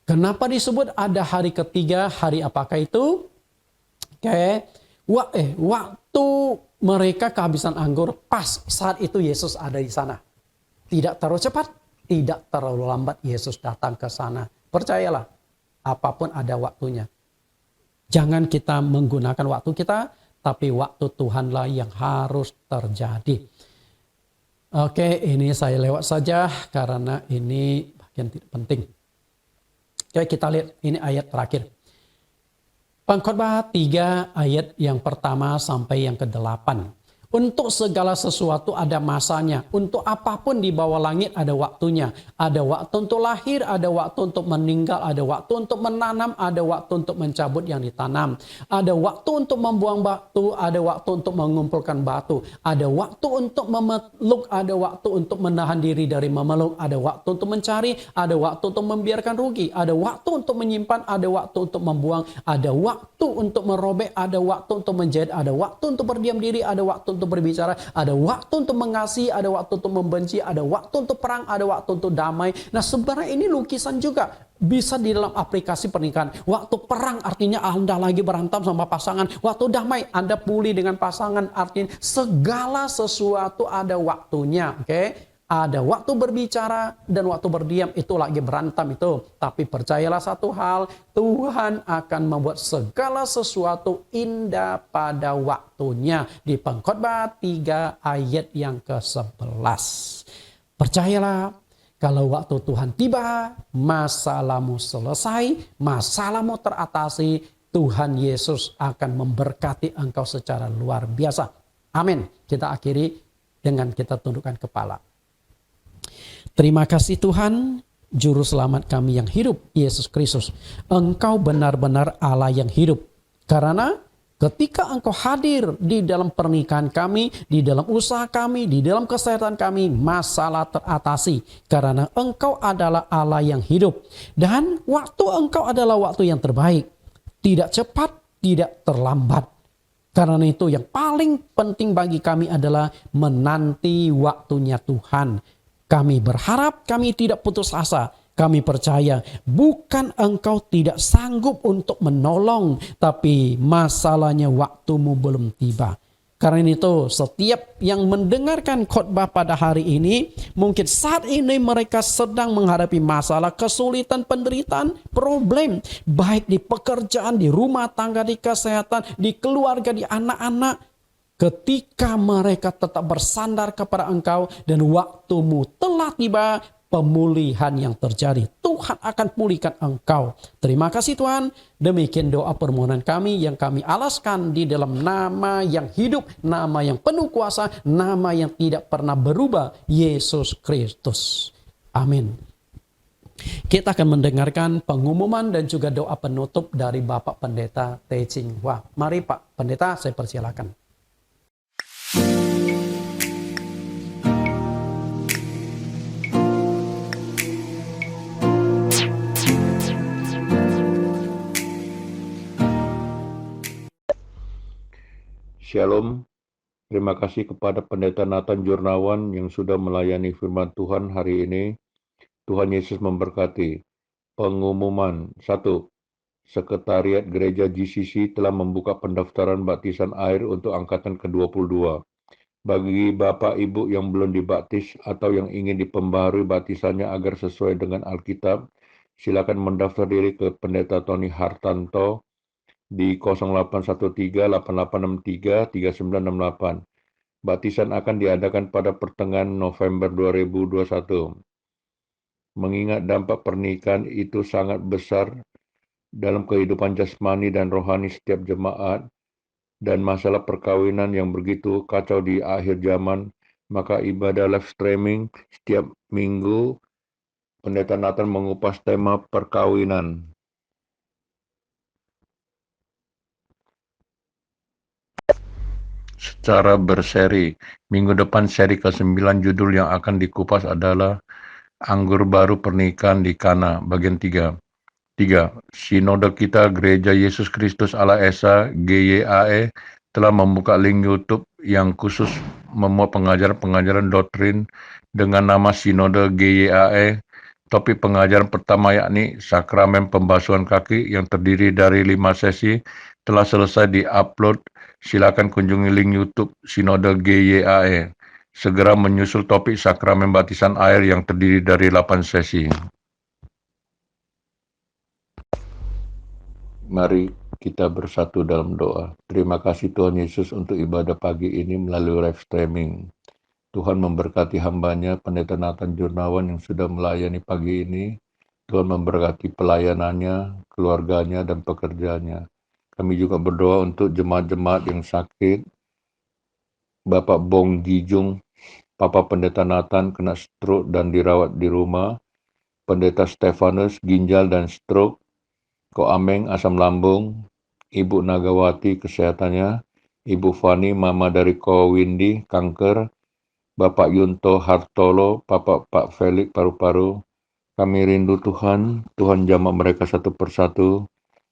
Kenapa disebut ada hari ketiga? Hari apakah itu? Waktu mereka kehabisan anggur, pas saat itu Yesus ada di sana. Tidak terlalu cepat, tidak terlalu lambat Yesus datang ke sana. Percayalah, apapun ada waktunya. Jangan kita menggunakan waktu kita, tapi waktu Tuhanlah yang harus terjadi. Oke, ini saya lewat saja karena ini bagian tidak penting. Oke, kita lihat ini ayat terakhir. Pengkhotbah 3 ayat yang pertama sampai yang ke-8. Untuk segala sesuatu ada masanya. Untuk apapun di bawah langit ada waktunya. Ada waktu untuk lahir, ada waktu untuk meninggal, ada waktu untuk menanam, ada waktu untuk mencabut yang ditanam. Ada waktu untuk membuang batu, ada waktu untuk mengumpulkan batu. Ada waktu untuk memeluk, ada waktu untuk menahan diri dari memeluk. Ada waktu untuk mencari, ada waktu untuk membiarkan rugi. Ada waktu untuk menyimpan, ada waktu untuk membuang. Ada waktu untuk merobek, ada waktu untuk menjahit, ada waktu untuk berdiam diri, ada waktu untuk berbicara, ada waktu untuk mengasihi, ada waktu untuk membenci, ada waktu untuk perang, ada waktu untuk damai. Nah, sebenarnya ini lukisan juga bisa di dalam aplikasi pernikahan. Waktu perang artinya Anda lagi berantem sama pasangan. Waktu damai Anda pulih dengan pasangan, artinya segala sesuatu ada waktunya. Oke? Ada waktu berbicara dan waktu berdiam, itu lagi berantem itu. Tapi percayalah satu hal, Tuhan akan membuat segala sesuatu indah pada waktunya. Di Pengkhotbah 3 ayat yang ke-11. Percayalah, kalau waktu Tuhan tiba, masalahmu selesai, masalahmu teratasi, Tuhan Yesus akan memberkati engkau secara luar biasa. Amin. Kita akhiri dengan kita tundukkan kepala. Terima kasih Tuhan, Juru Selamat kami yang hidup, Yesus Kristus. Engkau benar-benar Allah yang hidup. Karena Ketika Engkau hadir di dalam pernikahan kami, di dalam usaha kami, di dalam kesehatan kami, masalah teratasi. Karena Engkau adalah Allah yang hidup. Dan waktu Engkau adalah waktu yang terbaik. Tidak cepat, tidak terlambat. Karena itu yang paling penting bagi kami adalah menanti waktunya Tuhan. Kami berharap, kami tidak putus asa. Kami percaya bukan Engkau tidak sanggup untuk menolong, tapi masalahnya waktumu belum tiba. Karena itu setiap yang mendengarkan khotbah pada hari ini, mungkin saat ini mereka sedang menghadapi masalah, kesulitan, penderitaan, problem. Baik di pekerjaan, di rumah tangga, di kesehatan, di keluarga, di anak-anak. Ketika mereka tetap bersandar kepada Engkau dan waktumu telah tiba, pemulihan yang terjadi. Tuhan akan pulihkan engkau. Terima kasih Tuhan. Demikian doa permohonan kami yang kami alaskan di dalam nama yang hidup, nama yang penuh kuasa, nama yang tidak pernah berubah, Yesus Kristus. Amin. Kita akan mendengarkan pengumuman dan juga doa penutup dari Bapak Pendeta Teh Ching Hua. Mari Pak Pendeta, saya persilakan. Shalom, terima kasih kepada Pendeta Nathan Jurnawan yang sudah melayani firman Tuhan hari ini. Tuhan Yesus memberkati. Pengumuman 1. Sekretariat Gereja GCC telah membuka pendaftaran baptisan air untuk angkatan ke-22. Bagi Bapak Ibu yang belum dibaptis atau yang ingin dipembaharui baptisannya agar sesuai dengan Alkitab, silakan mendaftar diri ke Pendeta Tony Hartanto di 0813-8863-3968. Baptisan akan diadakan pada pertengahan November 2021. Mengingat dampak pernikahan itu sangat besar dalam kehidupan jasmani dan rohani setiap jemaat, dan masalah perkawinan yang begitu kacau di akhir zaman, maka ibadah live streaming setiap minggu, Pendeta Nathan mengupas tema perkawinan. Secara berseri. Minggu depan seri ke-9 judul yang akan dikupas adalah Anggur Baru Pernikahan di Kana, bagian 3. 3. Sinode kita Gereja Yesus Kristus Allah Esa GYAE telah membuka link YouTube yang khusus memuat pengajaran-pengajaran doktrin dengan nama Sinode GYAE. Topik pengajaran pertama yakni Sakramen Pembasuhan Kaki yang terdiri dari 5 sesi telah selesai di-upload. Silakan kunjungi link YouTube Sinode GYAE. Segera menyusul topik Sakramen Baptisan Air yang terdiri dari 8 sesi. Mari kita bersatu dalam doa. Terima kasih Tuhan Yesus untuk ibadah pagi ini melalui live streaming. Tuhan memberkati hamba-Nya Pendeta Nathan Jurnawan yang sudah melayani pagi ini. Tuhan memberkati pelayanannya, keluarganya, dan pekerjaannya. Kami juga berdoa untuk jemaat-jemaat yang sakit. Bapak Bong Gijung, Papa Pendeta Nathan kena stroke dan dirawat di rumah. Pendeta Stefanus ginjal dan stroke. Ko Ameng asam lambung. Ibu Nagawati kesehatannya. Ibu Fani mama dari Ko Windy kanker. Bapak Yunto Hartolo, Pak Felix paru-paru. Kami rindu Tuhan. Tuhan jamah mereka satu persatu.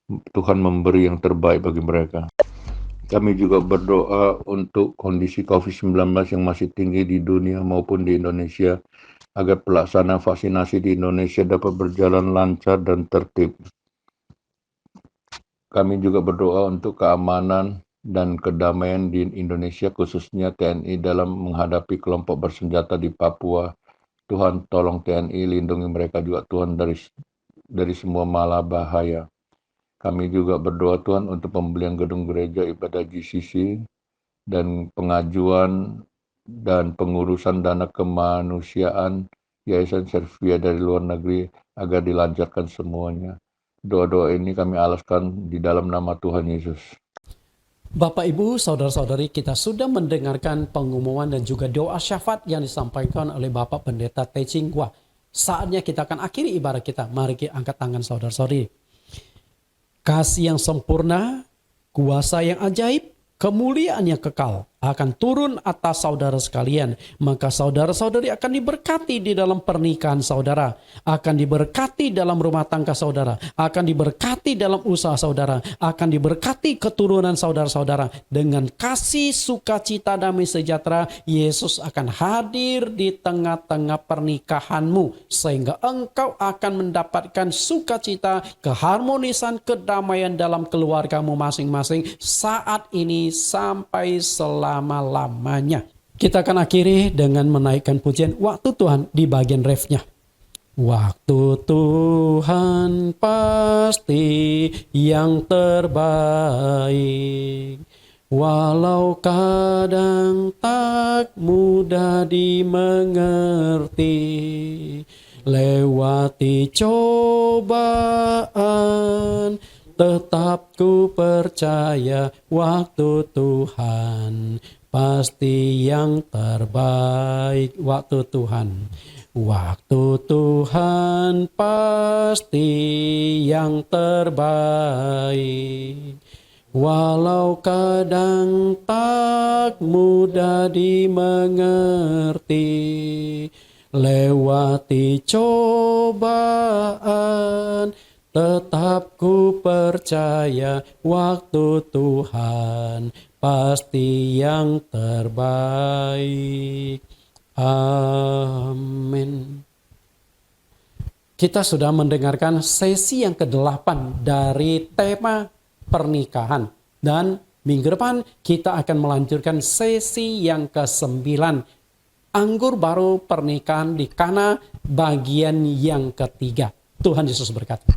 Tuhan memberi yang terbaik bagi mereka. Kami juga berdoa untuk kondisi COVID-19 yang masih tinggi di dunia maupun di Indonesia, agar pelaksanaan vaksinasi di Indonesia dapat berjalan lancar dan tertib. Kami juga berdoa untuk keamanan dan kedamaian di Indonesia, khususnya TNI dalam menghadapi kelompok bersenjata di Papua. Tuhan tolong TNI, lindungi mereka juga Tuhan dari semua malah bahaya. Kami juga berdoa Tuhan untuk pembelian gedung gereja ibadah GCC dan pengajuan dan pengurusan dana kemanusiaan Yayasan Servia dari luar negeri agar dilancarkan semuanya. Doa-doa ini kami alaskan di dalam nama Tuhan Yesus. Bapak, Ibu, Saudara-saudari, kita sudah mendengarkan pengumuman dan juga doa syafaat yang disampaikan oleh Bapak Pendeta Teh Ching Hua. Saatnya kita akan akhiri ibadah kita. Mari kita angkat tangan saudara-saudari. Kasih yang sempurna, kuasa yang ajaib, kemuliaan yang kekal akan turun atas saudara sekalian. Maka saudara-saudari akan diberkati di dalam pernikahan saudara, akan diberkati dalam rumah tangga saudara, akan diberkati dalam usaha saudara, akan diberkati keturunan saudara-saudara. Dengan kasih, sukacita, damai sejahtera, Yesus akan hadir di tengah-tengah pernikahanmu, sehingga engkau akan mendapatkan sukacita, keharmonisan, kedamaian dalam keluargamu masing-masing saat ini sampai selama-lamanya. Kita akan akhiri dengan menaikkan pujian Waktu Tuhan di bagian refnya. Waktu Tuhan pasti yang terbaik, walau kadang tak mudah dimengerti. Lewati cobaan, tetap ku percaya waktu Tuhan pasti yang terbaik. Waktu Tuhan, waktu Tuhan pasti yang terbaik, walau kadang tak mudah dimengerti. Lewati cobaan, tetap ku percaya waktu Tuhan pasti yang terbaik. Amin. Kita sudah mendengarkan sesi yang ke-8 dari tema pernikahan. Dan minggu depan kita akan melanjutkan sesi yang ke-9. Anggur baru pernikahan di Kana bagian yang ketiga. Tuhan Yesus berkati.